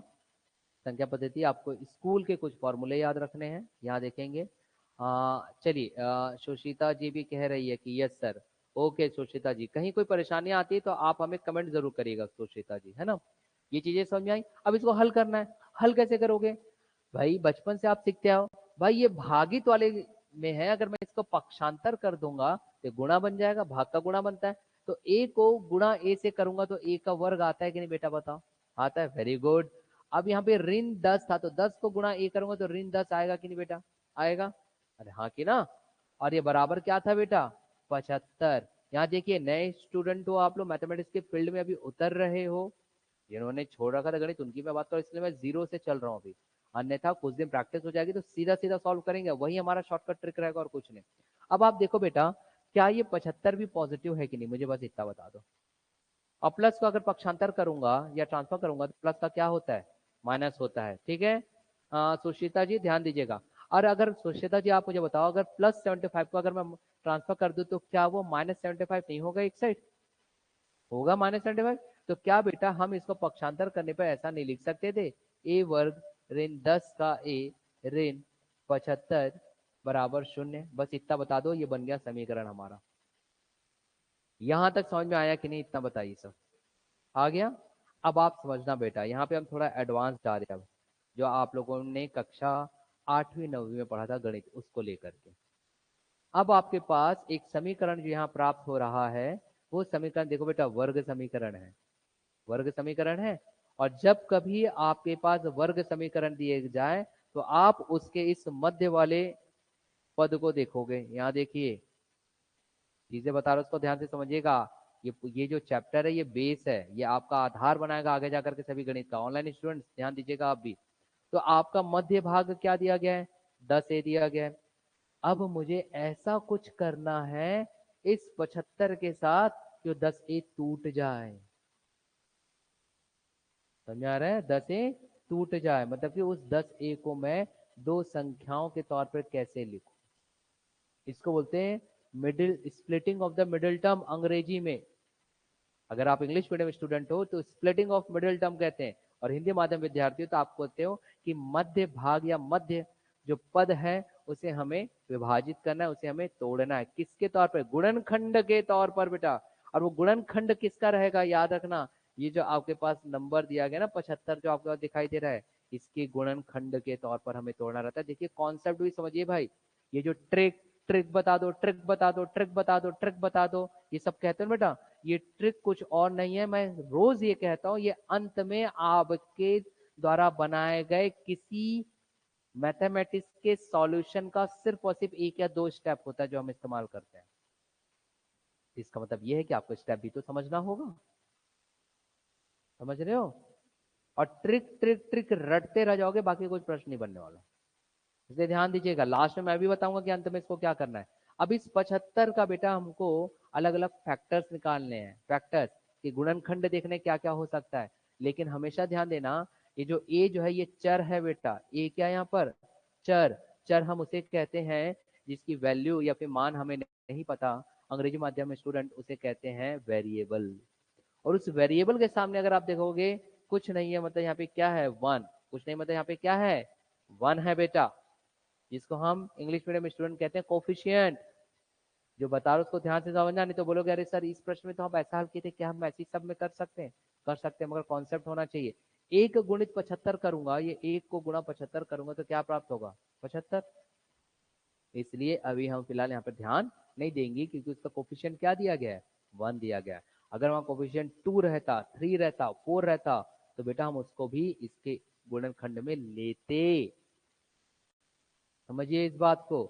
संख्या पद्धति आपको स्कूल के कुछ फॉर्मूले याद रखने हैं, यहाँ देखेंगे। चलिए, सुशीता जी भी कह रही है कि यस सर। ओके सुशीता जी, कहीं कोई परेशानी आती है तो आप हमें कमेंट जरूर करिएगा सुशीता जी, है ना। ये चीजें समझ में आई। अब इसको हल करना है, हल कैसे करोगे, भाई बचपन से आप सीखते आओ, भाई ये भागित वाले में है, अगर मैं इसको पक्षांतर कर दूंगा तो गुणा बन जाएगा, भाग का गुणा बनता है। तो ए को गुणा ए से करूंगा तो ए का वर्ग आता है कि नहीं बेटा, बताओ। आता है, वेरी गुड। अब यहाँ पे ऋण 10 था तो 10 को गुणा ए करूंगा तो ऋण 10 आएगा कि नहीं बेटा, आएगा, अरे हाँ कि ना। और ये बराबर क्या था बेटा, 75। यहाँ देखिए नए स्टूडेंट हो आप लोग, मैथमेटिक्स के फील्ड में अभी उतर रहे हो, जिन्होंने छोड़ रखा था गणित उनकी मैं बात करूं, इसलिए मैं जीरो से चल रहा हूँ अभी। अन्यथा कुछ दिन प्रैक्टिस हो जाएगी तो सीधा सीधा सॉल्व करेंगे, वही हमारा शॉर्टकट ट्रिक रहेगा और कुछ नहीं। अब आप देखो बेटा क्या ये 75 भी पॉजिटिव है कि नहीं, मुझे बस इतना बता दो। और प्लस को अगर पक्षांतर करूंगा या ट्रांसफर करूंगा तो प्लस का क्या होता है, माइनस होता है। ठीक है, सुशीता जी ध्यान दीजिएगा। और अगर सुशीता जी आप मुझे बताओ, अगर +75 को अगर मैं ट्रांसफर कर दूं तो क्या वो -75 नहीं होगा एक साइड, होगा -75। तो क्या बेटा हम इसको पक्षांतर करने पर ऐसा नहीं लिख सकते थे, a वर्ग ऋण 10 का a ऋण 75 बराबर 0। बस इतना बता दो, ये बन गया समीकरण हमारा। यहां तक समझ में आया कि नहीं, इतना बताइए सब आ गया। अब आप समझना बेटा, यहाँ पे हम थोड़ा एडवांस जा रहे हैं अब, जो आप लोगों ने कक्षा 8वीं 9वीं में पढ़ा था गणित, उसको लेकर के। अब आपके पास एक समीकरण जो यहाँ प्राप्त हो रहा है, वो समीकरण देखो बेटा, वर्ग समीकरण है, वर्ग समीकरण है। और जब कभी आपके पास वर्ग समीकरण दिए जाए तो आप उसके इस मध्य वाले पद को देखोगे। यहाँ देखिए, चीजें बता रहा हूं, उसको ध्यान से समझिएगा। ये जो चैप्टर है ये बेस है, ये आपका आधार बनाएगा आगे जाकर के सभी गणित का। ऑनलाइन स्टूडेंट्स ध्यान दीजिएगा आप भी। तो आपका मध्य भाग क्या दिया गया है, 10a दिया गया है। अब मुझे ऐसा कुछ करना है इस 75 के साथ जो 10a टूट जाए। समझ आ रहा है, 10a टूट जाए, मतलब कि उस 10a को मैं दो संख्याओं के तौर पर कैसे लिखूं, इसको बोलते हैं middle splitting of the middle term अंग्रेजी में। अगर आप इंग्लिश मीडियम स्टूडेंट हो तो स्प्लिटिंग ऑफ मिडिल टर्म कहते हैं, और हिंदी माध्यम विद्यार्थी हो तो आप कहते हो कि मध्य भाग या मध्य जो पद है उसे हमें विभाजित करना है, उसे हमें तोड़ना है। किसके तौर पर, गुणनखंड के तौर पर बेटा। और वो गुणनखंड किसका रहेगा, याद रखना, ये जो आपके पास नंबर दिया गया ना 75 जो आपके पास दिखाई दे रहा है, इसके गुणनखंड के तौर पर हमें तोड़ना रहता है। देखिए कॉन्सेप्ट भी समझिए भाई, ये जो ट्रिक ट्रिक बता दो, ट्रिक बता दो, ट्रिक बता दो, ट्रिक बता दो, ये सब कहते हैं बेटा, ये ट्रिक कुछ और नहीं है। मैं रोज ये कहता हूं, ये अंत में आपके द्वारा बनाए गए किसी मैथमेटिक्स के सॉल्यूशन का सिर्फ और सिर्फ एक या दो स्टेप होता है जो हम इस्तेमाल करते हैं। इसका मतलब ये है कि आपको स्टेप भी तो समझना होगा, समझ रहे हो। और ट्रिक ट्रिक ट्रिक रटते रह जाओगे, बाकी कुछ प्रश्न नहीं बनने वाला। इसलिए ध्यान दीजिएगा, लास्ट में मैं भी बताऊंगा कि अंत में इसको क्या करना है। अब इस 75 का बेटा हमको अलग अलग फैक्टर्स निकालने हैं, फैक्टर्स कि गुणनखंड देखने क्या क्या हो सकता है। लेकिन हमेशा ध्यान देना, ये जो ए जो है ये चर है बेटा, ए क्या यहाँ पर, चर। चर हम उसे कहते हैं जिसकी वैल्यू या फिर मान हमें नहीं पता, अंग्रेजी माध्यम में स्टूडेंट उसे कहते हैं वेरिएबल। और उस वेरिएबल के सामने अगर आप देखोगे कुछ नहीं है, मतलब यहाँ पे क्या है, वन। कुछ नहीं मतलब यहाँ पे क्या है, वन है बेटा, जिसको हम इंग्लिश मीडियम स्टूडेंट कहते हैं कोफिशिएंट। जो बता रहा हूं उसको ध्यान से समझना, नहीं तो बोलोगे अरे सर इस प्रश्न में तो हम ऐसा हल किए थे, क्या हम ऐसी सब में कर सकते हैं, कर सकते हैं, मगर कॉन्सेप्ट होना चाहिए। एक गुणित 75 करूंगा, ये एक को गुणा 75 करूंगा तो क्या प्राप्त होगा, 75। इसलिए अभी हम फिलहाल यहाँ पर ध्यान नहीं देंगे, क्योंकि उसका कोफिशिएंट क्या दिया गया है, वन दिया गया है। अगर वहां कोफिशिएंट 2 रहता, 3 रहता, 4 रहता, तो बेटा हम उसको भी इसके गुणनखंड में लेते। समझिए इस बात को।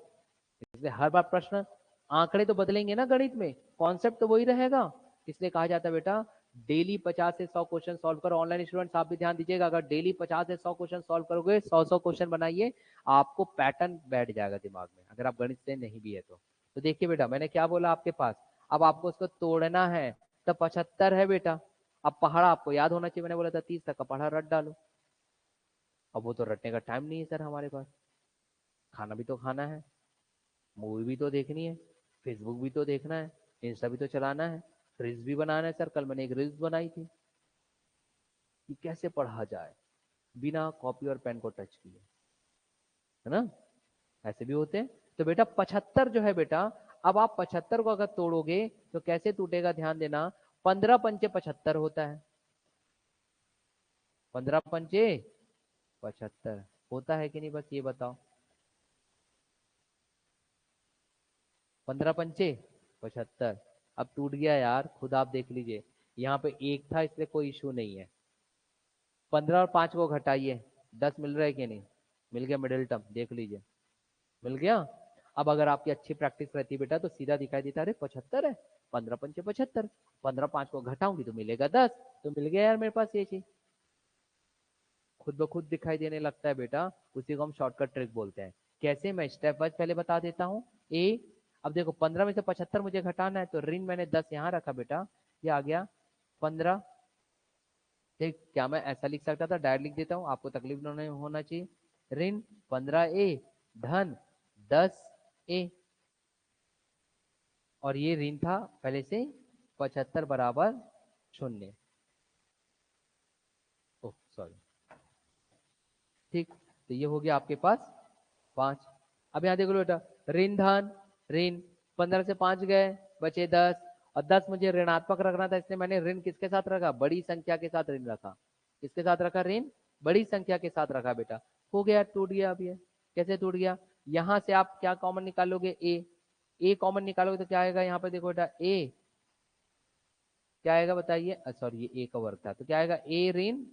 इसलिए हर बार प्रश्न, आंकड़े तो बदलेंगे ना गणित में, कॉन्सेप्ट तो वही रहेगा। इसलिए कहा जाता है बेटा डेली 50 से 100 क्वेश्चन सॉल्व करो। ऑनलाइन स्टूडेंट्स आप भी ध्यान दीजिएगा, अगर डेली 50 से 100 क्वेश्चन सॉल्व करोगे, 100 क्वेश्चन बनाइए, आपको पैटर्न बैठ जाएगा दिमाग में, अगर आप गणित से नहीं भी है तो देखिए बेटा मैंने क्या बोला आपके पास, अब आपको उसको तोड़ना है। तो 75 है बेटा, अब पहाड़ा आपको याद होना चाहिए, मैंने बोला था 30 तक का पहाड़ा रट डालो। अब वो तो रटने का टाइम नहीं है सर हमारे पास, खाना भी तो खाना है, मूवी भी तो देखनी है, फेसबुक भी तो देखना है, इंस्टा भी तो चलाना है, रील्स भी बनाना है। सर कल मैंने एक रील्स बनाई थी कि कैसे पढ़ा जाए बिना कॉपी और पेन को टच किए, है ना, ऐसे भी होते हैं। तो बेटा 75 जो है बेटा, अब आप 75 को अगर तोड़ोगे तो कैसे टूटेगा, ध्यान देना, 15 पंचे 75 होता है, 15 पंचे 75 होता है कि नहीं, बस ये बताओ, 15 पंचे 75। अब टूट गया यार, खुद आप देख लीजिए, यहाँ पे एक था इसलिए कोई इशू नहीं है। 15 और 5 को घटाइए, 10 मिल रहा है कि नहीं, मिल गया मिडिल टर्म, देख लीजिए मिल गया। अब अगर आपकी अच्छी प्रैक्टिस रहती बेटा तो सीधा दिखाई देता, अरे 75 है, 15 पंचे 75, 15 5 को घटाऊंगी तो मिलेगा 10, तो मिल गया यार मेरे पास ये चीज, खुद ब खुद दिखाई देने लगता है बेटा। उसी को हम शॉर्टकट ट्रिक बोलते हैं। कैसे, मैं स्टेप वाइज पहले बता देता हूँ। ए, अब देखो 15 में से 75 मुझे घटाना है, तो ऋण मैंने 10 यहाँ रखा बेटा, ये आ गया 15। ठीक, क्या मैं ऐसा लिख सकता था? डायरेक्ट लिख देता हूँ, आपको तकलीफ नहीं होना चाहिए। ऋण 15A धन 10A, और ये ऋण था पहले से 75 बराबर 0। ओह सॉरी, ठीक, तो ये हो गया आपके पास 5। अब यहाँ देखो बेटा, ऋण धन ऋण, 15 से 5 गए, बचे 10, और 10 मुझे ऋणात्मक रखना था, इसलिए मैंने ऋण किसके साथ रखा? बड़ी संख्या के साथ ऋण रखा। किसके साथ रखा? ऋण बड़ी संख्या के साथ रखा बेटा। हो गया, टूट गया। अब ये कैसे टूट गया? यहाँ से आप क्या कॉमन निकालोगे? ए कॉमन निकालोगे तो क्या आएगा? यहाँ पे देखो बेटा, ए क्या आएगा बताइए? सॉरी, ये ए का वर्ग था, तो क्या आएगा? ए ऋण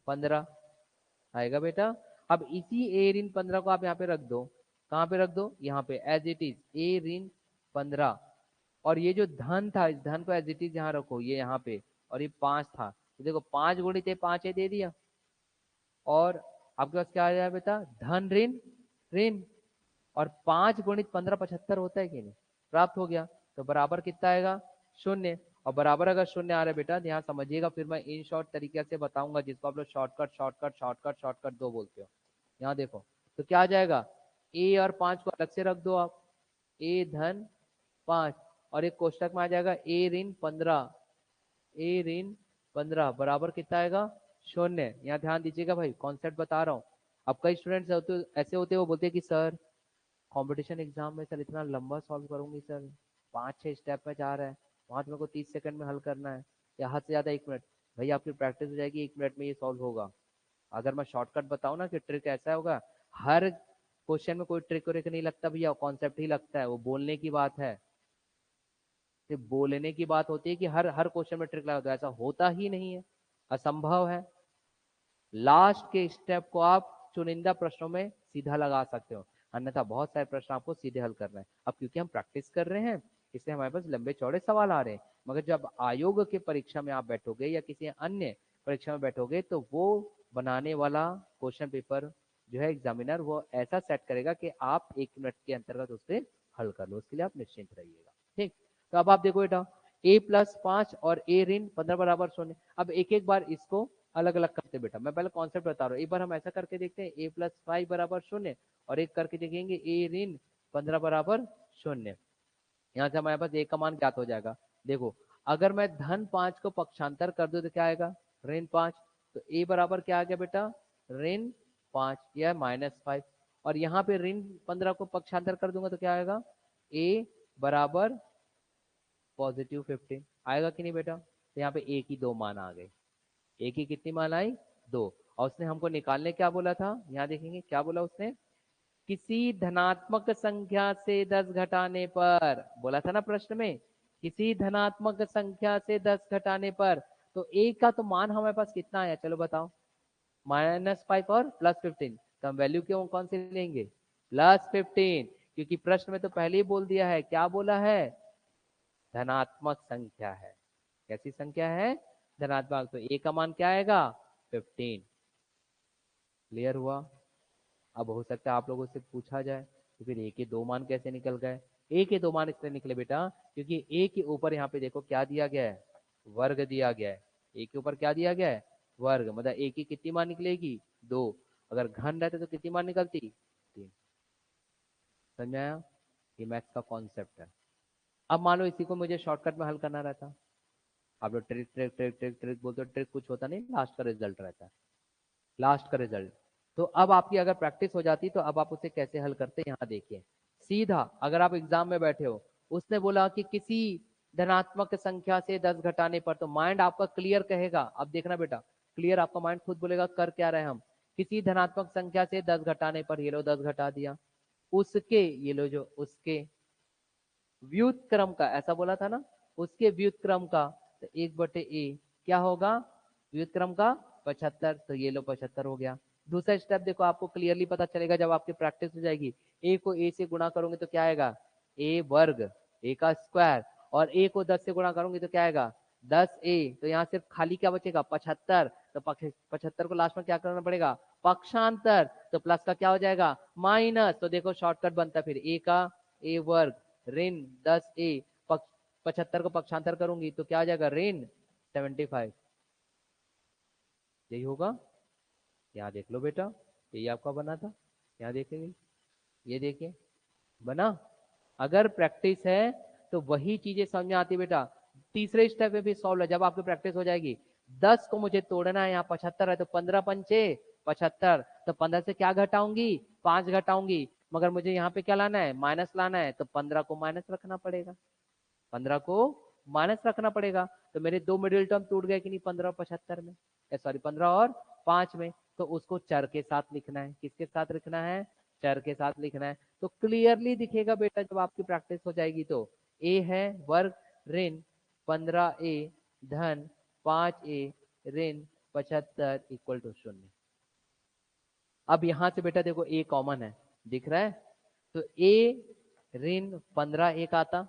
15 आएगा बेटा। अब इसी ए ऋण 15 को आप यहाँ पे रख दो। कहाँ पे रख दो? यहाँ पे एज इट इज ए ऋण 15, और ये जो धन था, इस धन को एज इट इज यहाँ रखो, ये यहाँ पे, और ये 5 था, तो देखो 5 गुणित 5 दे दिया, और आपके पास क्या आ जाएगा बेटा? धन ऋण ऋण, और 5 गुणित 15 75 होता है कि नहीं? प्राप्त हो गया। तो बराबर कितना आएगा? 0। और बराबर अगर 0 आ रहा है बेटा, ध्यान समझिएगा, फिर मैं इन शॉर्ट तरीके से बताऊंगा, जिसको आप लोग शॉर्टकट शॉर्टकट शॉर्टकट शॉर्टकट 2 बोलते हो। यहाँ देखो, तो क्या आ जाएगा? ए और 5 को अलग से रख दो आप, ए धन 5, और एक कोष्टक में आ जाएगा ए ऋण 15, ए ऋण 15 बराबर कितना आएगा? 0। यहाँ ध्यान दीजिएगा भाई, कॉन्सेप्ट बता रहा हूँ। अब कई स्टूडेंट्स ऐसे होते हैं, वो बोलते हैं कि सर कंपटीशन एग्जाम में सर इतना लंबा सॉल्व करूंगी सर, 5-6 स्टेप में जा रहा है, वहां तो मेरे को 30 सेकंड में हल करना है, या हद से ज्यादा 1 मिनट। भाई आपकी प्रैक्टिस हो जाएगी, 1 मिनट में ये सॉल्व होगा। अगर मैं शॉर्टकट बताऊं ना कि ट्रिक ऐसा होगा, हर क्वेश्चन में कोई ट्रिक व्रिक नहीं लगता भैया, कॉन्सेप्ट ही लगता है, वो बोलने की बात है। सिर्फ बोलने की बात होती है कि हर हर क्वेश्चन में ट्रिक लगा दो, ऐसा होता ही नहीं है, असंभव है। लास्ट के स्टेप को आप चुनिंदा प्रश्नों में सीधा लगा सकते हो, अन्यथा बहुत सारे प्रश्न आपको सीधे हल करना है। अब क्योंकि हम प्रैक्टिस कर रहे हैं, इसलिए हमारे पास लंबे चौड़े सवाल आ रहे हैं, मगर जब आयोग के परीक्षा में आप बैठोगे या किसी अन्य परीक्षा में बैठोगे, तो वो बनाने वाला क्वेश्चन पेपर जो है एग्जामिनर, वो ऐसा सेट करेगा कि आप 1 मिनट के अंतर्गत उससे हल कर लो। उसके लिए आप निश्चिंत रहिएगा। ठीक, तो अब आप देखो बेटा, a+5 और a ऋण 15 बराबर 0। अब एक एक बार इसको अलग अलग करते बेटा, मैं पहले कॉन्सेप्ट बता रहा हूँ। एक बार हम ऐसा करके देखते हैं, a+5 बराबर 0, और एक करके देखेंगे a ऋण 15 बराबर 0। यहाँ से हमारे पास a का मान ज्ञात हो जाएगा। देखो, अगर मैं धन 5 को पक्षांतर कर दूं तो क्या आएगा? ऋण 5। तो a बराबर क्या आ गया बेटा? ऋण 5 या -5। और यहाँ पे ऋण 15 को पक्षांतर कर दूंगा तो क्या आएगा? a बराबर +15 आएगा कि नहीं बेटा? तो यहाँ पे a की 2 मान आ गए। a की कितनी मान आई? 2। और उसने हमको निकालने क्या बोला था? यहाँ देखेंगे क्या बोला उसने, किसी धनात्मक संख्या से 10 घटाने पर, बोला था ना प्रश्न में, किसी धनात्मक संख्या से 10 घटाने पर। तो a का तो मान हमारे पास कितना आया, चलो बताओ? -5 और +15, तो हम वैल्यू क्यों कौन सी लेंगे? +15, क्योंकि प्रश्न में तो पहले ही बोल दिया है, क्या बोला है? धनात्मक संख्या है। कैसी संख्या है? धनात्मक। तो a का मान क्या आएगा? 15। क्लियर हुआ? अब हो सकता है आप लोगों से पूछा जाए तो फिर a के 2 मान कैसे निकल गए? a के 2 मान इसलिए निकले बेटा, क्योंकि a के ऊपर यहाँ पे देखो क्या दिया गया है? वर्ग दिया गया है। a के ऊपर क्या दिया गया है? वर्ग, मतलब a की कितनी मान निकलेगी? 2। अगर घन रहते तो कितनी मान निकलती? 3। समझ आया? ये मैथ्स का कॉन्सेप्ट है। अब मान लो इसी को मुझे शॉर्टकट में हल करना रहता, आप लोग trick trick trick trick trick बोलते हो, ट्रिक कुछ होता नहीं, लास्ट का रिजल्ट रहता है, लास्ट का रिजल्ट। तो अब आपकी अगर प्रैक्टिस हो जाती तो अब आप उसे कैसे हल करते हैं, यहाँ देखिए। सीधा अगर आप एग्जाम में बैठे हो, उसने बोला कि किसी धनात्मक संख्या से 10 घटाने पर, तो माइंड आपका क्लियर कहेगा। अब देखना बेटा, क्लियर आपका माइंड खुद बोलेगा कर क्या रहे हम। किसी धनात्मक संख्या से 10 घटाने पर, ये लो 10 घटा दिया, उसके, ये लो जो उसके व्युत्क्रम का, ऐसा बोला था ना, उसके व्युत्क्रम का, तो 1/a क्या होगा? व्युत्क्रम का 75, तो ये लो 75 हो गया। दूसरा स्टेप देखो, आपको क्लियरली पता चलेगा जब आपकी प्रैक्टिस हो जाएगी। a को a से गुणा करोगे तो क्या आएगा? a वर्ग, a का स्क्वायर, और a को 10 से गुणा करोगे तो क्या आएगा? 10a। तो यहाँ सिर्फ खाली क्या बचेगा? 75। तो 75 को लास्ट में क्या करना पड़ेगा? पक्षांतर। तो प्लस का क्या हो जाएगा? माइनस। तो देखो शॉर्टकट बनता है फिर a का a वर्ग ऋण 10a, 75 को पक्षांतर करूंगी तो क्या आ जाएगा, ऋण 75। यही होगा। यहाँ देख लो बेटा, यही आपका बना था। यहाँ देखेंगे, ये देखिए बना। अगर प्रैक्टिस है तो वही चीजें समझ में आती बेटा। तीसरे स्टेप में भी सॉल्व है, जब आपकी प्रैक्टिस हो जाएगी। 10 को मुझे तोड़ना है, यहाँ 75 है तो 15 पंचे 75, तो 15 से क्या घटाऊंगी, 5 घटाऊंगी। मगर मुझे यहाँ पे क्या लाना है, माइनस लाना है, तो 15 को माइनस रखना पड़ेगा। 15 को माइनस रखना पड़ेगा। तो मेरे दो मिडिल टर्म टूट गए कि नहीं, 15 और 75 में, सॉरी 15 और 5 में। तो उसको चर के साथ लिखना है। किसके साथ लिखना है, चर के साथ लिखना है। तो क्लियरली दिखेगा बेटा जब आपकी प्रैक्टिस हो जाएगी। तो ए है वर्ग ऋण 15a धन 5a ऋण 75 इक्वल टू 0। अब यहां से बेटा देखो ए कॉमन है, दिख रहा है। तो ए ऋण 15 एक आता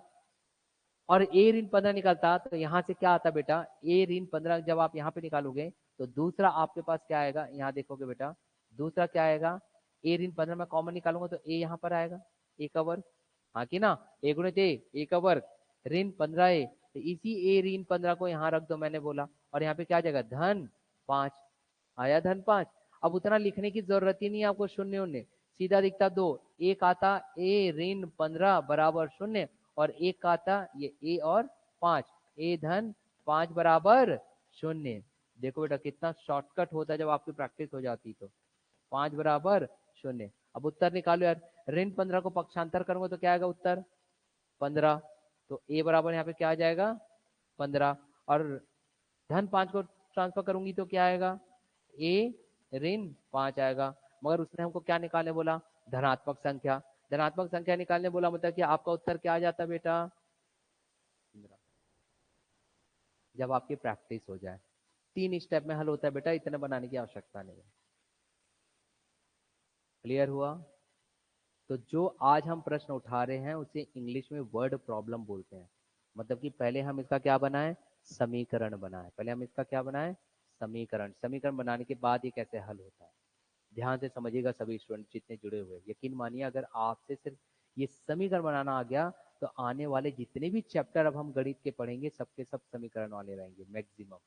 और ए ऋण 15 निकलता, तो यहाँ से क्या आता बेटा, ए ऋण 15 जब आप यहाँ पे निकालोगे तो दूसरा आपके पास क्या आएगा, यहाँ देखोगे बेटा दूसरा क्या आएगा, ए ऋण 15 में कॉमन निकालूंगा तो ए यहाँ पर आएगा, ए का वर्ग। हाँ कि ना, ए गुणित ए का वर्ग ऋण 15a, तो इसी ए ऋण 15 को यहाँ रख दो, मैंने बोला। और यहाँ पे क्या आ जाएगा, धन 5 आया, धन 5। अब उतना लिखने की जरूरत ही नहीं है आपको, शून्य उन्य सीधा दिखता दो। एक आता ए ऋण 15 बराबर 0 और एक आता ये ए और 5, ए धन 5 बराबर 0। देखो बेटा कितना शॉर्टकट होता है जब आपकी प्रैक्टिस हो जाती तो। 5 बराबर 0। अब उत्तर निकालो यार, ऋण 15 को पक्षांतर करूंगा तो क्या आएगा उत्तर 15। तो ए बराबर यहाँ पे क्या आ जाएगा 15, और धन 5 को ट्रांसफर करूंगी तो क्या आएगा, ए ऋण 5 आएगा। मगर उसने हमको क्या निकालने बोला, धनात्मक संख्या। धनात्मक संख्या निकालने बोला, मतलब कि आपका उत्तर क्या आ जाता बेटा, जब आपकी प्रैक्टिस हो जाए। 3 स्टेप में हल होता है बेटा, इतने बनाने की आवश्यकता नहीं है। क्लियर हुआ। तो जो आज हम प्रश्न उठा रहे हैं उसे इंग्लिश में वर्ड प्रॉब्लम बोलते हैं। मतलब कि पहले हम इसका क्या बनाए, समीकरण बनाए। पहले हम इसका क्या बनाए, समीकरण। समीकरण बनाने के बाद ये कैसे हल होता है, ध्यान से समझिएगा सभी स्टूडेंट जितने जुड़े हुए। यकीन मानिए अगर आपसे सिर्फ ये समीकरण बनाना आ गया तो आने वाले जितने भी चैप्टर अब हम गणित के पढ़ेंगे सबके सब समीकरण वाले रहेंगे। मैक्सिमम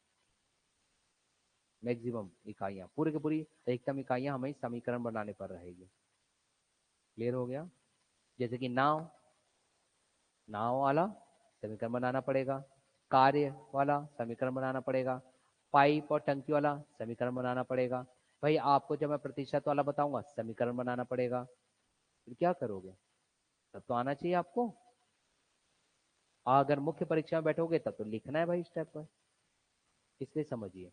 मैक्सिमम इकाइयां, पूरे के पूरी अधिकतम इकाइयां हमें समीकरण बनाने पर रहेगी। क्लियर हो गया। जैसे कि नाव, नाव वाला समीकरण बनाना पड़ेगा, कार्य वाला समीकरण बनाना पड़ेगा, पाइप और टंकी वाला समीकरण बनाना पड़ेगा। भाई आपको जब मैं प्रतिशत वाला बताऊंगा समीकरण बनाना पड़ेगा। फिर क्या करोगे, तब तो आना चाहिए आपको। अगर मुख्य परीक्षा में बैठोगे तब तो लिखना है भाई स्टेप पर। इसलिए समझिए,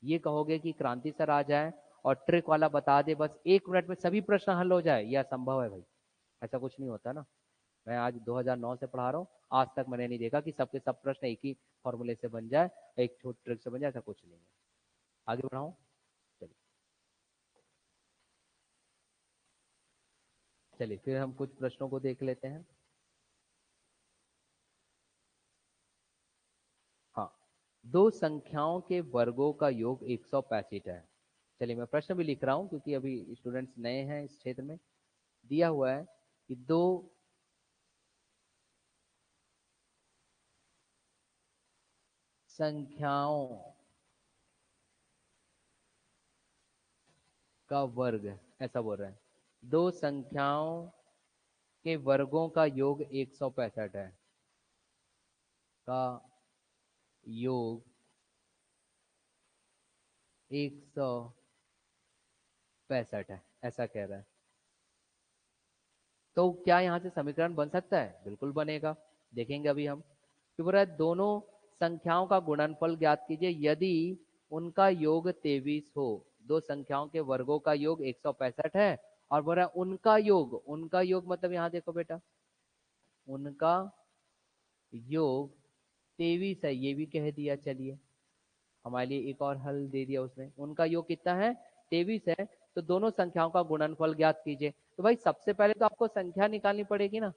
ये कहोगे कि क्रांति सर आ जाए और ट्रिक वाला बता दे, बस 1 मिनट में सभी प्रश्न हल हो जाए, यह असंभव है भाई। ऐसा कुछ नहीं होता ना। मैं आज 2009 से पढ़ा रहा हूँ, आज तक मैंने नहीं देखा कि सबके सब प्रश्न एक ही फॉर्मूले से बन जाए, एक छोटी ट्रिक से बन जाए, ऐसा कुछ नहीं है। आगे बढ़ाऊं, चलिए चलिए फिर हम कुछ प्रश्नों को देख लेते हैं। हाँ, दो संख्याओं के वर्गों का योग 165 है। चलिए मैं प्रश्न भी लिख रहा हूँ क्योंकि अभी स्टूडेंट्स नए हैं इस क्षेत्र में। दिया हुआ है कि दो संख्याओं का वर्ग, ऐसा बोल रहा है, दो संख्याओं के वर्गों का योग 165 है, का योग 165 है, ऐसा कह रहा है। तो क्या यहाँ से समीकरण बन सकता है, बिल्कुल बनेगा। देखेंगे अभी हम। तो बोल रहा है दोनों संख्याओं का गुणनफल ज्ञात कीजिए यदि उनका योग 23 हो। दो संख्याओं के वर्गों का योग 165 है और बोल रहा है उनका योग मतलब यहाँ देखो बेटा, उनका योग 23 है, ये भी कह दिया। चलिए हमारे लिए एक और हल दे दिया उसने। उनका योग कितना है, 23 है। तो दोनों संख्याओं का गुणनफल ज्ञात कीजिए। तो भाई सबसे पहले तो आपको संख्या निकालनी पड़ेगी ना,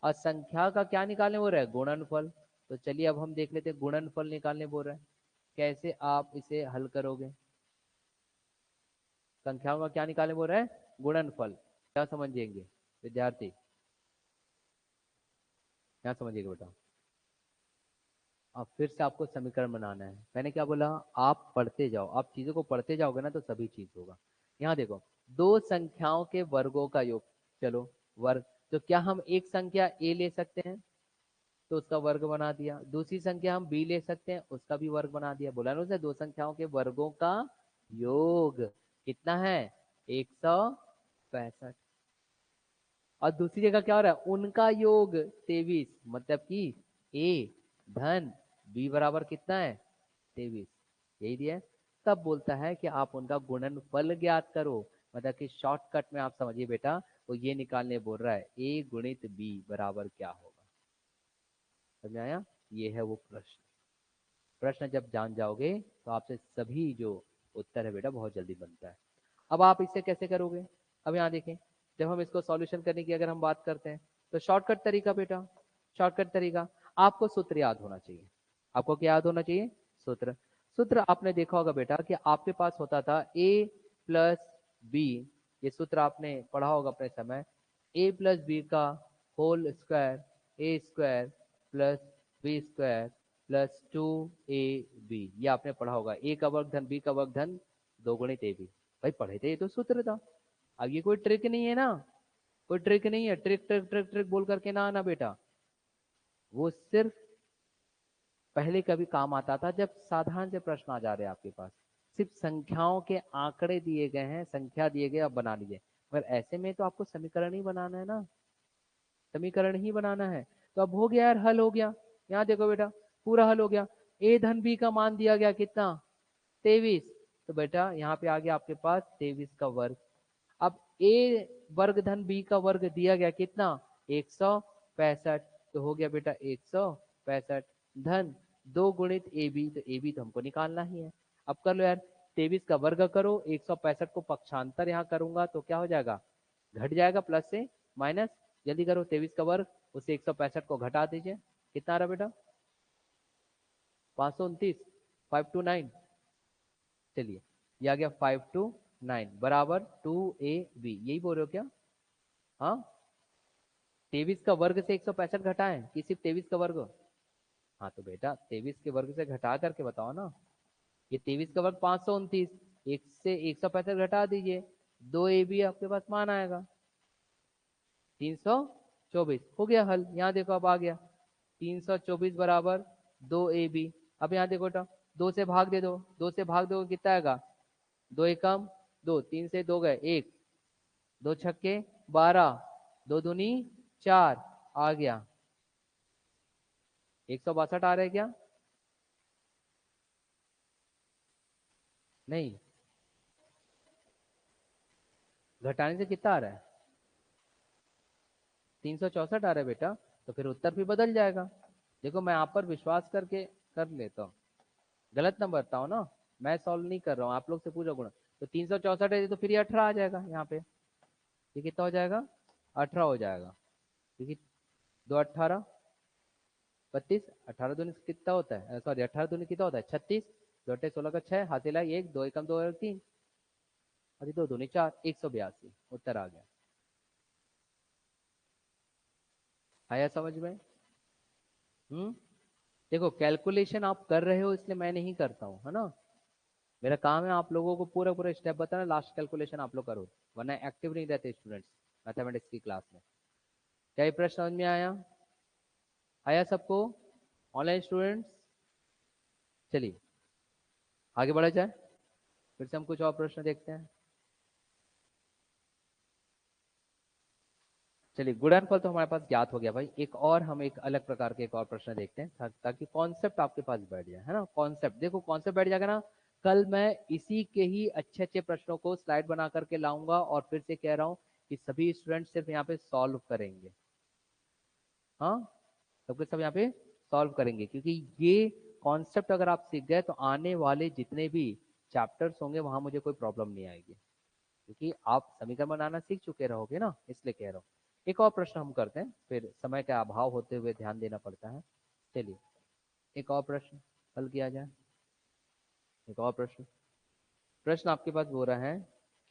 और संख्या का क्या निकालने बोल रहा है, गुणनफल। तो चलिए अब हम देख लेते हैं गुणनफल निकालने बोल रहा है, कैसे आप इसे हल करोगे। संख्याओं का क्या निकालने बोल रहा है, गुणनफल। क्या समझेंगे विद्यार्थी, यहाँ समझिएगा बेटा, अब फिर से आपको समीकरण बनाना है। मैंने क्या बोला, आप पढ़ते जाओ, आप चीजों को पढ़ते जाओगे ना तो सभी चीज होगा। यहाँ देखो, दो संख्याओं के वर्गों का योग, चलो वर्ग, तो क्या हम एक संख्या ए ले सकते हैं तो उसका वर्ग बना दिया, दूसरी संख्या हम बी ले सकते हैं उसका भी वर्ग बना दिया। बोला ना उसे, दो संख्याओं के वर्गों का योग कितना है, 165। और दूसरी जगह क्या हो रहा है, उनका योग 23, मतलब कि ए धन बी बराबर कितना है, 23, यही दिया है। तब बोलता है कि आप उनका गुणनफल ज्ञात करो, मतलब कि शॉर्टकट में आप समझिए बेटा, वो ये निकालने बोल रहा है ए गुणित बी बराबर क्या होगा। समझ में आया, ये है वो प्रश्न। प्रश्न जब जान जाओगे तो आपसे सभी जो उत्तर है बेटा बहुत जल्दी बनता है। अब आप इससे कैसे करोगे, अब यहाँ देखें, जब हम इसको सॉल्यूशन करने की अगर हम बात करते हैं तो शॉर्टकट तरीका बेटा, शॉर्टकट तरीका, आपको सूत्र याद होना चाहिए। आपको क्या याद होना चाहिए, सूत्र। सूत्र आपने देखा होगा बेटा कि आपके पास होता था a प्लस बी, ये सूत्र आपने पढ़ा होगा अपने समय, a प्लस बी का whole square, A square plus B square plus 2ab, ये आपने पढ़ा होगा। ए का वर्ग धन बी का वर्ग धन 2 गुणित ए बी, भाई पढ़े थे, ये तो सूत्र था। अब ये कोई ट्रिक नहीं है ना, कोई ट्रिक नहीं है, ट्रिक ट्रिक ट्रिक ट्रिक बोल करके ना आना बेटा, वो सिर्फ पहले कभी काम आता था जब साधारण से प्रश्न आ जा रहे हैं आपके पास, सिर्फ संख्याओं के आंकड़े दिए गए हैं, संख्या दिए गए, अब बना लीजिए। मगर ऐसे में तो आपको समीकरण ही बनाना है ना, समीकरण ही बनाना है। तो अब हो गया यार, हल हो गया। यहाँ देखो बेटा, पूरा हल हो गया। ए धन बी का मान दिया गया कितना, 23, तो बेटा यहाँ पे आ गया आपके पास 23 का वर्ग। अब ए वर्ग धन बी का वर्ग दिया गया कितना, 165, तो हो गया बेटा 165 धन 2 गुणित ए बी, तो ए बी तो हमको निकालना ही है। अब कर लो यार, 23 का वर्ग करो, 165 को पक्षांतर यहाँ करूंगा तो क्या हो जाएगा, घट जाएगा, प्लस से माइनस, जल्दी करो, 23 का वर्ग उससे 165 को घटा दीजिए, कितना आ रहा बेटा, 529, 529, चलिए ये आ गया 529 बराबर 2ab, यही बोल रहे हो क्या, हाँ। 23 का वर्ग से 165 घटाएं कि सिर्फ 23 का वर्ग, हाँ तो बेटा 23 के वर्ग से घटा करके बताओ ना, ये 23 का वर्ग 529, एक से 165 घटा दीजिए, 2ab आपके पास मान आएगा 324, हो गया हल। यहाँ देखो अब आ गया 324 बराबर 2ab। अब यहाँ देखो बेटा, दो से भाग दे दो, दो से भाग दो कितना आएगा, दो एकम दो, तीन से दो गए एक, दो छक्के 12, दो दूनी 4, आ गया 162 आ रहा है क्या, नहीं, घटाने से कितना आ रहा है, 364 आ रहा है बेटा, तो फिर उत्तर भी बदल जाएगा। देखो मैं आप पर विश्वास करके कर लेता हूँ, गलत ना बताओ ना, मैं सॉल्व नहीं कर रहा हूँ, आप लोग से पूछो गुणा, तो 364 है तो फिर ये 18 आ जाएगा यहाँ पे, ये कितना हो जाएगा, 18 हो जाएगा, क्योंकि 2 18 32, 18 दूनी कितना होता है, सॉरी 18 दूनी कितना होता है 36, 2 8 16 का 6, हाथ हिला 1, 2 एकम 2 और 3, अरे 2 दूनी 4, 182 उत्तर आ गया। आया समझ में, देखो कैलकुलेशन आप कर रहे हो इसलिए मैं नहीं करता हूँ, है ना, मेरा काम है आप लोगों को पूरा पूरा स्टेप बताना, लास्ट कैलकुलेशन आप लोग करो, वरना एक्टिव नहीं रहते स्टूडेंट्स मैथमेटिक्स की क्लास में। क्या ये प्रश्न समझ में आया, आया सबको, ऑनलाइन स्टूडेंट्स, चलिए आगे बढ़ा जाए, फिर से हम कुछ और प्रश्न देखते हैं। चलिए गुणनफल तो हमारे पास ज्ञात हो गया भाई, एक और हम एक अलग प्रकार के एक और प्रश्न देखते हैं ताकि कॉन्सेप्ट आपके पास बैठ जाए, है ना, कॉन्सेप्ट देखो, कॉन्सेप्ट बैठ जाएगा ना, कल मैं इसी के ही अच्छे अच्छे प्रश्नों को स्लाइड बना करके लाऊंगा, और फिर से कह रहा हूँ कि सभी स्टूडेंट सिर्फ यहाँ पे सॉल्व करेंगे, हाँ, सबके सब यहाँ पे सॉल्व करेंगे, क्योंकि ये कॉन्सेप्ट अगर आप सीख गए तो आने वाले जितने भी चैप्टर्स होंगे वहां मुझे कोई प्रॉब्लम नहीं आएगी, क्योंकि आप समीकरण बनाना सीख चुके रहोगे ना, इसलिए कह रहा हूँ। एक और प्रश्न हम करते हैं, फिर समय का अभाव होते हुए ध्यान देना पड़ता है। चलिए एक और प्रश्न हल किया जाए, एक और प्रश्न, प्रश्न आपके पास हो रहा है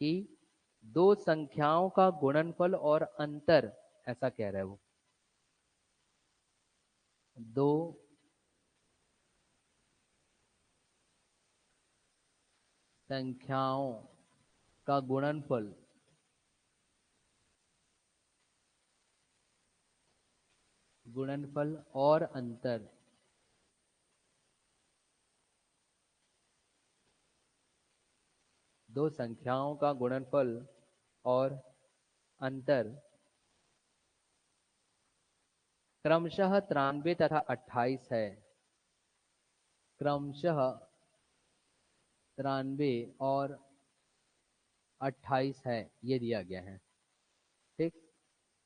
कि दो संख्याओं का गुणनफल और अंतर, ऐसा कह रहा है वो, दो संख्याओं का गुणनफल और अंतर दो संख्याओं का गुणनफल और अंतर क्रमशः 93 तथा 28 है। क्रमशः 93 और 28 है, ये दिया गया है। ठीक,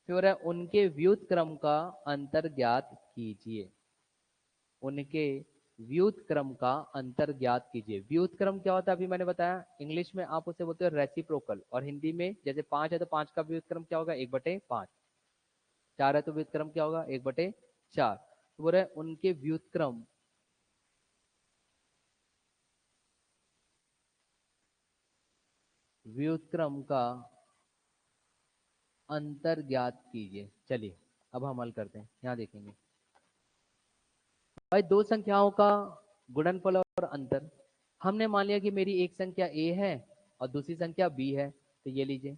फिर है उनके व्युत्क्रम का अंतर ज्ञात कीजिए। उनके व्युत्क्रम का अंतर ज्ञात कीजिए। व्युत्क्रम क्या होता है अभी मैंने बताया, इंग्लिश में आप उसे बोलते हो रेसिप्रोकल, और हिंदी में जैसे 5 है तो 5 का व्युत्क्रम क्या होगा, 1/5। 4 है तो व्युत्क्रम क्या होगा, 1/4। तो बोल रहे उनके व्युत्क्रम का अंतर ज्ञात कीजिए। चलिए अब हम हल करते हैं, यहाँ देखेंगे भाई दो संख्याओं का गुणनफल और अंतर। हमने मान लिया कि मेरी एक संख्या a है और दूसरी संख्या b है, तो ये लीजिए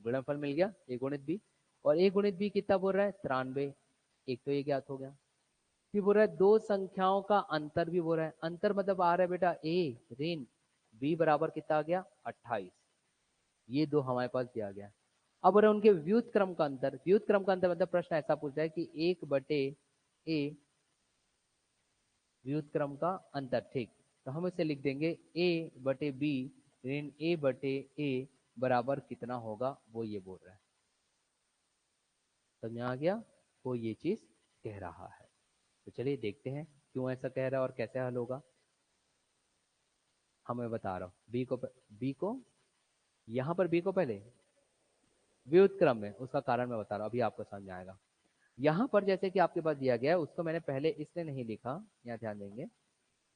गुणनफल मिल गया a गुणित b। और a गुणित b कितना बोल रहा है, 93। एक तो ये ज्ञात हो गया। फिर बोल रहा है दो संख्याओं का अंतर भी बोल रहा है। अंतर मतलब आ रहा है बेटा a ऋण b बराबर कितना आ गया, 28। ये दो हमारे पास दिया गया। अब बोल रहा है उनके व्युत्क्रम का अंतर। व्युत्क्रम का अंतर मतलब प्रश्न ऐसा पूछ रहा है कि 1/a व्युत्क्रम का अंतर। ठीक, तो हम इसे लिख देंगे a/b ऋण a/a बराबर कितना होगा, वो ये बोल रहा है। समझ में आ गया, वो ये चीज कह रहा है। तो चलिए देखते हैं क्यों ऐसा कह रहा है और कैसे हल होगा। मैं बता रहा हूँ बी को यहाँ पर बी को पहले व्युत्क्रम में, उसका कारण मैं बता रहा हूँ, अभी आपको समझ में आएगा। यहाँ पर जैसे कि आपके पास दिया गया है, उसको मैंने पहले इसलिए नहीं लिखा, यहाँ ध्यान देंगे,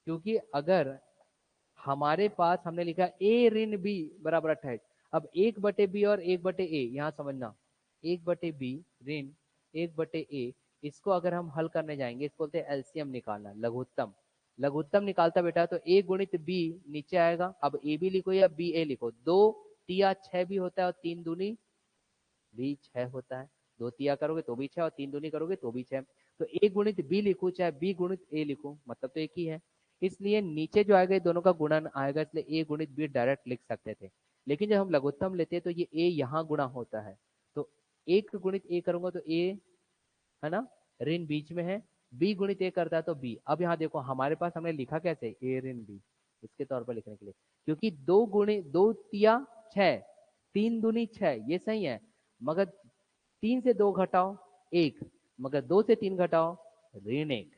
क्योंकि अगर हमारे पास हमने लिखा a ऋण b बराबर 28। अब 1/b और 1/a यहाँ समझना, 1/b ऋण 1/a, इसको अगर हम हल करने जाएंगे, इसको बोलते हैं एलसीएम निकालना, लघुत्तम। लघुत्तम निकालता बेटा तो a गुणित b नीचे आएगा। अब a b लिखो या b a लिखो, 2 तिया 6 भी होता है और 3 दूनी भी 6 होता है। 2 तिया करोगे तो भी 6 और 3 दूनी करोगे तो भी 6। तो a गुणित b लिखो चाहे b गुणित a लिखो, मतलब तो एक ही है। इसलिए नीचे जो आएगा दोनों का गुणन आएगा, इसलिए a गुणित b डायरेक्ट लिख सकते थे। लेकिन जब हम लघुत्तम लेते हैं तो ये a यहाँ गुणा होता है, तो 1 गुणित a करूंगा तो a है ना, ऋण बीच में है, b गुणित a करता है तो b। अब यहाँ देखो हमारे पास हमने लिखा कैसे, a ऋण b, इसके तौर पर लिखने के लिए, क्योंकि 2 गुणित 2 तिया 6, 3 दूनी 6, ये सही है। मगर 3 से 2 घटाओ 1, मगर 2 से 3 घटाओ ऋण 1,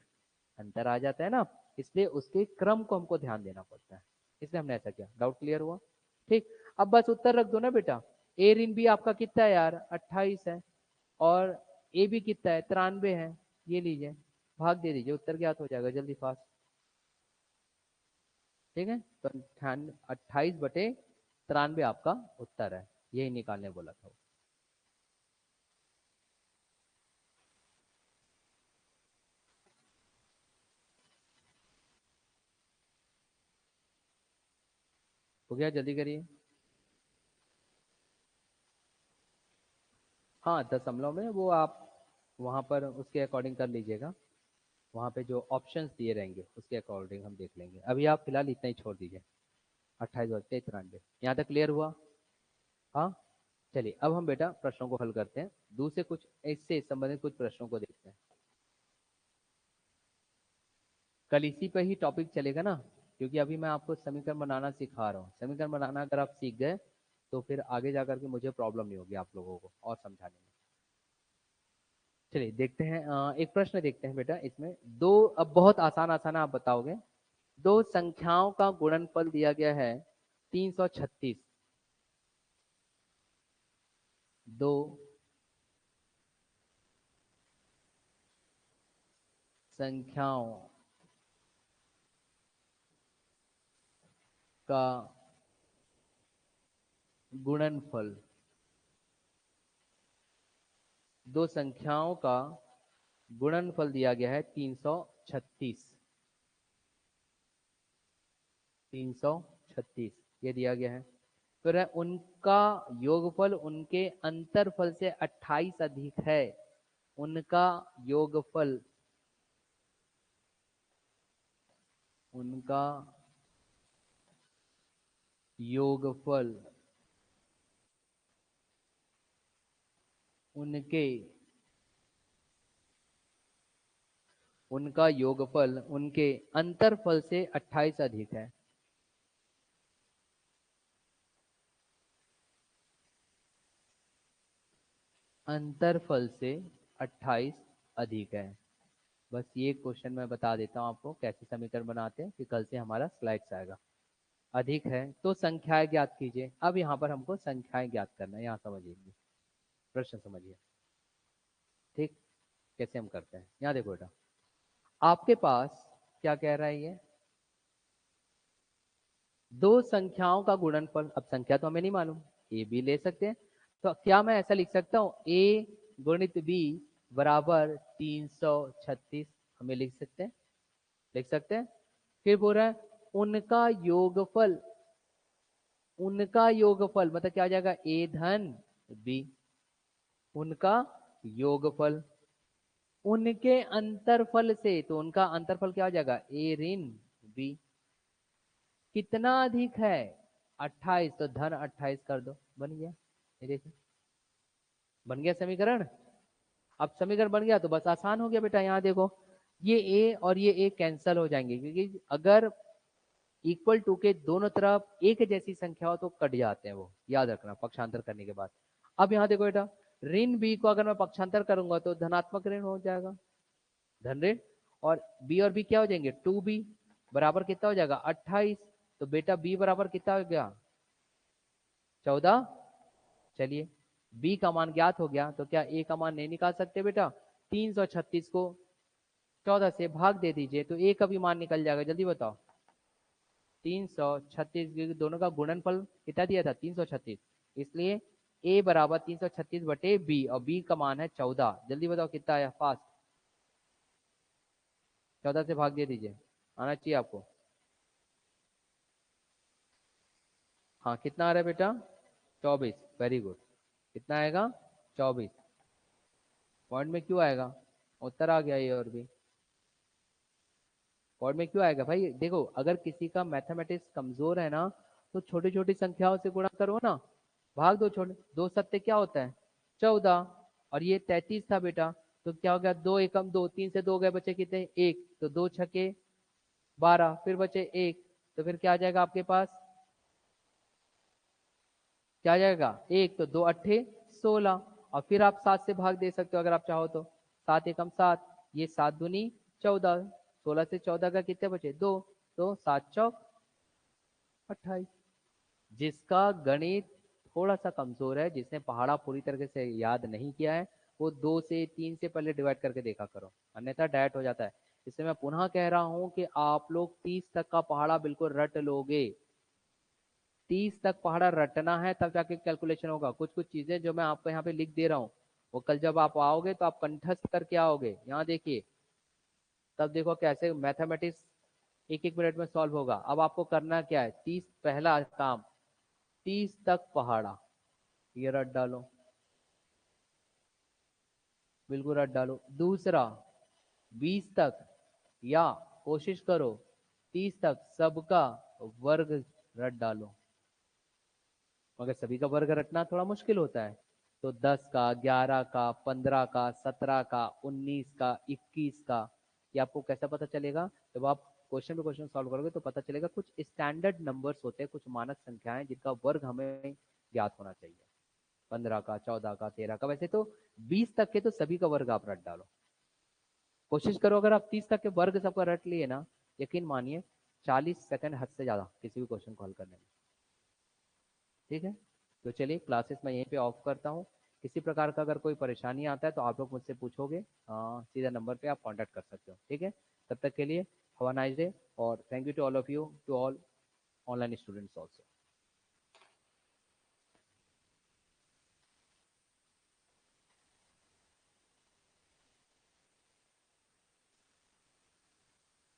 अंतर आ जाता है ना। इसलिए उसके क्रम को हमको ध्यान देना पड़ता है, इसलिए हमने ऐसा किया। डाउट क्लियर हुआ? ठीक, अब बस उत्तर रख दो ना बेटा। ए ऋण बी आपका कितना है यार, 28 है, और ए भी कितना है, 93 है। ये लीजिए, भाग दे दीजिए, उत्तर ज्ञात हो जाएगा जल्दी फास्ट। ठीक है, तो 28/93 आपका उत्तर है, यही निकालने बोला था। हो गया, जल्दी करिए। हाँ, दशमलव में वो आप वहाँ पर उसके अकॉर्डिंग कर लीजिएगा, वहाँ पे जो ऑप्शंस दिए रहेंगे उसके अकॉर्डिंग हम देख लेंगे। अभी आप फिलहाल इतना ही छोड़ दीजिए, 28/93। यहाँ तक क्लियर हुआ? हाँ, चलिए अब हम बेटा प्रश्नों को हल करते हैं, दूसरे कुछ इससे संबंधित कुछ प्रश्नों को देखते हैं। कल इसी पे ही टॉपिक चलेगा ना, क्योंकि अभी मैं आपको समीकरण बनाना सिखा रहा हूँ। समीकरण बनाना अगर आप सीख गए तो फिर आगे जाकर के मुझे प्रॉब्लम नहीं होगी आप लोगों को और समझाने में। चलिए देखते हैं, एक प्रश्न देखते हैं बेटा इसमें। दो, अब बहुत आसान आसान आप बताओगे। दो संख्याओं का गुणनफल दिया गया है 336। दो संख्याओं का गुणनफल, दो संख्याओं का गुणनफल दिया गया है 336, 336 ये दिया गया है। फिर है उनका योगफल उनके अंतरफल से 28 अधिक है। उनका योगफल, उनका योगफल उनके, उनका योगफल उनके अंतरफल से 28 अधिक है। अंतरफल से 28 अधिक है। बस ये क्वेश्चन मैं बता देता हूँ आपको कैसे समीकरण बनाते हैं कि कल से हमारा स्लाइड्स आएगा। अधिक है तो संख्याएं ज्ञात कीजिए। अब यहाँ पर हमको संख्याएं ज्ञात करना है, यहाँ समझिए, प्रश्न समझिए। ठीक, कैसे हम करते हैं, यहाँ देखो बेटा, आपके पास क्या कह रहा है ये, दो संख्याओं का गुणनफल। अब संख्या तो हमें नहीं मालूम, ए बी ले सकते हैं। तो क्या मैं ऐसा लिख सकता हूँ ए गुणित बी बराबर 336, हमें लिख सकते हैं, लिख सकते हैं। फिर बोल रहा है उनका योगफल, उनका योगफल मतलब क्या आ जाएगा, ए धन बी, उनका योगफल उनके अंतरफल से, तो उनका अंतरफल क्या हो जाएगा, ए ऋण बी। कितना अधिक है, 28, तो धन 28 कर दो, बन गया। ये देखिए बन गया समीकरण। अब समीकरण बन गया तो बस आसान हो गया बेटा। यहाँ देखो ये ए और ये ए कैंसल हो जाएंगे, क्योंकि अगर इक्वल टू के दोनों तरफ एक जैसी संख्या हो तो कट जाते हैं वो, याद रखना पक्षांतर करने के बाद। अब यहाँ देखो बेटा, ऋण बी को अगर मैं पक्षांतर करूंगा तो धनात्मक ऋण हो जाएगा, धन ऋण, और बी क्या हो जाएंगे, 2b बराबर कितना हो जाएगा 28। तो बेटा बी बराबर कितना हो गया 14। चलिए बी का मान ज्ञात हो गया, तो क्या ए का मान नहीं निकाल सकते बेटा, 336 को 14 से भाग दे दीजिए तो ए का भी मान निकल जाएगा। जल्दी बताओ, 336, दोनों का गुणनफल कितना दिया था 336, इसलिए ए बराबर 336 बटे बी, और बी का मान है 14। जल्दी बताओ कितना आया, फास्ट, 14 से भाग दे दीजिए, आना चाहिए आपको। हाँ कितना आ रहा है बेटा, 24, वेरी गुड। कितना आएगा 24, पॉइंट में क्यों आएगा, उत्तर आ गया ये। और भी पॉइंट में क्यों आएगा भाई, देखो अगर किसी का मैथमेटिक्स कमजोर है ना, तो छोटी छोटी संख्याओं से गुणा करो ना, भाग दो, छोटे दो सत्ते क्या होता है 14, और ये 33 था बेटा, तो क्या हो गया, दो एकम दो, तीन से दो गए, बचे कितने एक, तो दो छके 12, फिर बचे एक, तो फिर क्या आ जाएगा आपके पास, क्या आ जाएगा एक, तो दो अट्ठे 16, और फिर आप 7 से भाग दे सकते हो अगर आप चाहो तो, 7 एकम 7, ये 7 दूनी 14, 16 से 14 का कितने बचे दो, तो 7 चौक 28। जिसका गणित थोड़ा सा कमजोर है, जिसने पहाड़ा पूरी तरीके से याद नहीं किया है, वो 2 से 3 से पहले डिवाइड करके देखा करो, अन्यथा डायरेक्ट हो जाता है। इसलिए मैं पुनः कह रहा हूं कि आप लोग 30 तक का पहाड़ा बिल्कुल रट लोगे, 30 तक पहाड़ा रटना है, तब जाके कैलकुलेशन होगा। कुछ कुछ चीजें जो मैं आपको यहाँ पे लिख दे रहा हूँ, वो कल जब आप आओगे तो आप कंठस्थ करके आओगे। यहाँ देखिए, तब देखो कैसे मैथमेटिक्स एक एक मिनट में सॉल्व होगा। अब आपको करना क्या है, 30 पहला काम, 30 तक पहाड़ा ये रट डालो, बिल्कुल रट डालो। दूसरा 20 तक, या कोशिश करो 30 तक सबका वर्ग रट डालो, मगर सभी का वर्ग रटना थोड़ा मुश्किल होता है। तो 10 का, 11 का, 15 का, 17 का, 19 का, 21 का, ये आपको कैसा पता चलेगा, जब आप क्वेश्चन पे क्वेश्चन सॉल्व करोगे तो पता चलेगा। कुछ स्टैंडर्ड नंबर्स होते हैं, कुछ मानक संख्याएं जिनका वर्ग हमें ज्ञात होना चाहिए, 15 का, 14 का, 13 का। वैसे तो 20 तक के तो सभी का वर्ग आप रट डालो, कोशिश करो। अगर आप 30 तक के वर्ग सबका रट लिए ना, यकीन मानिए 40 सेकंड हद से ज्यादा किसी भी क्वेश्चन को हल करने में। ठीक है, तो चलिए क्लासेस मैं यहीं पे ऑफ करता हूँ। किसी प्रकार का अगर कोई परेशानी आता है तो आप लोग मुझसे पूछोगे, सीधा नंबर पे आप कांटेक्ट कर सकते हो। ठीक है, तब तक के लिए हैव अ नाइस डे, और thank you to all of you, to all online students also.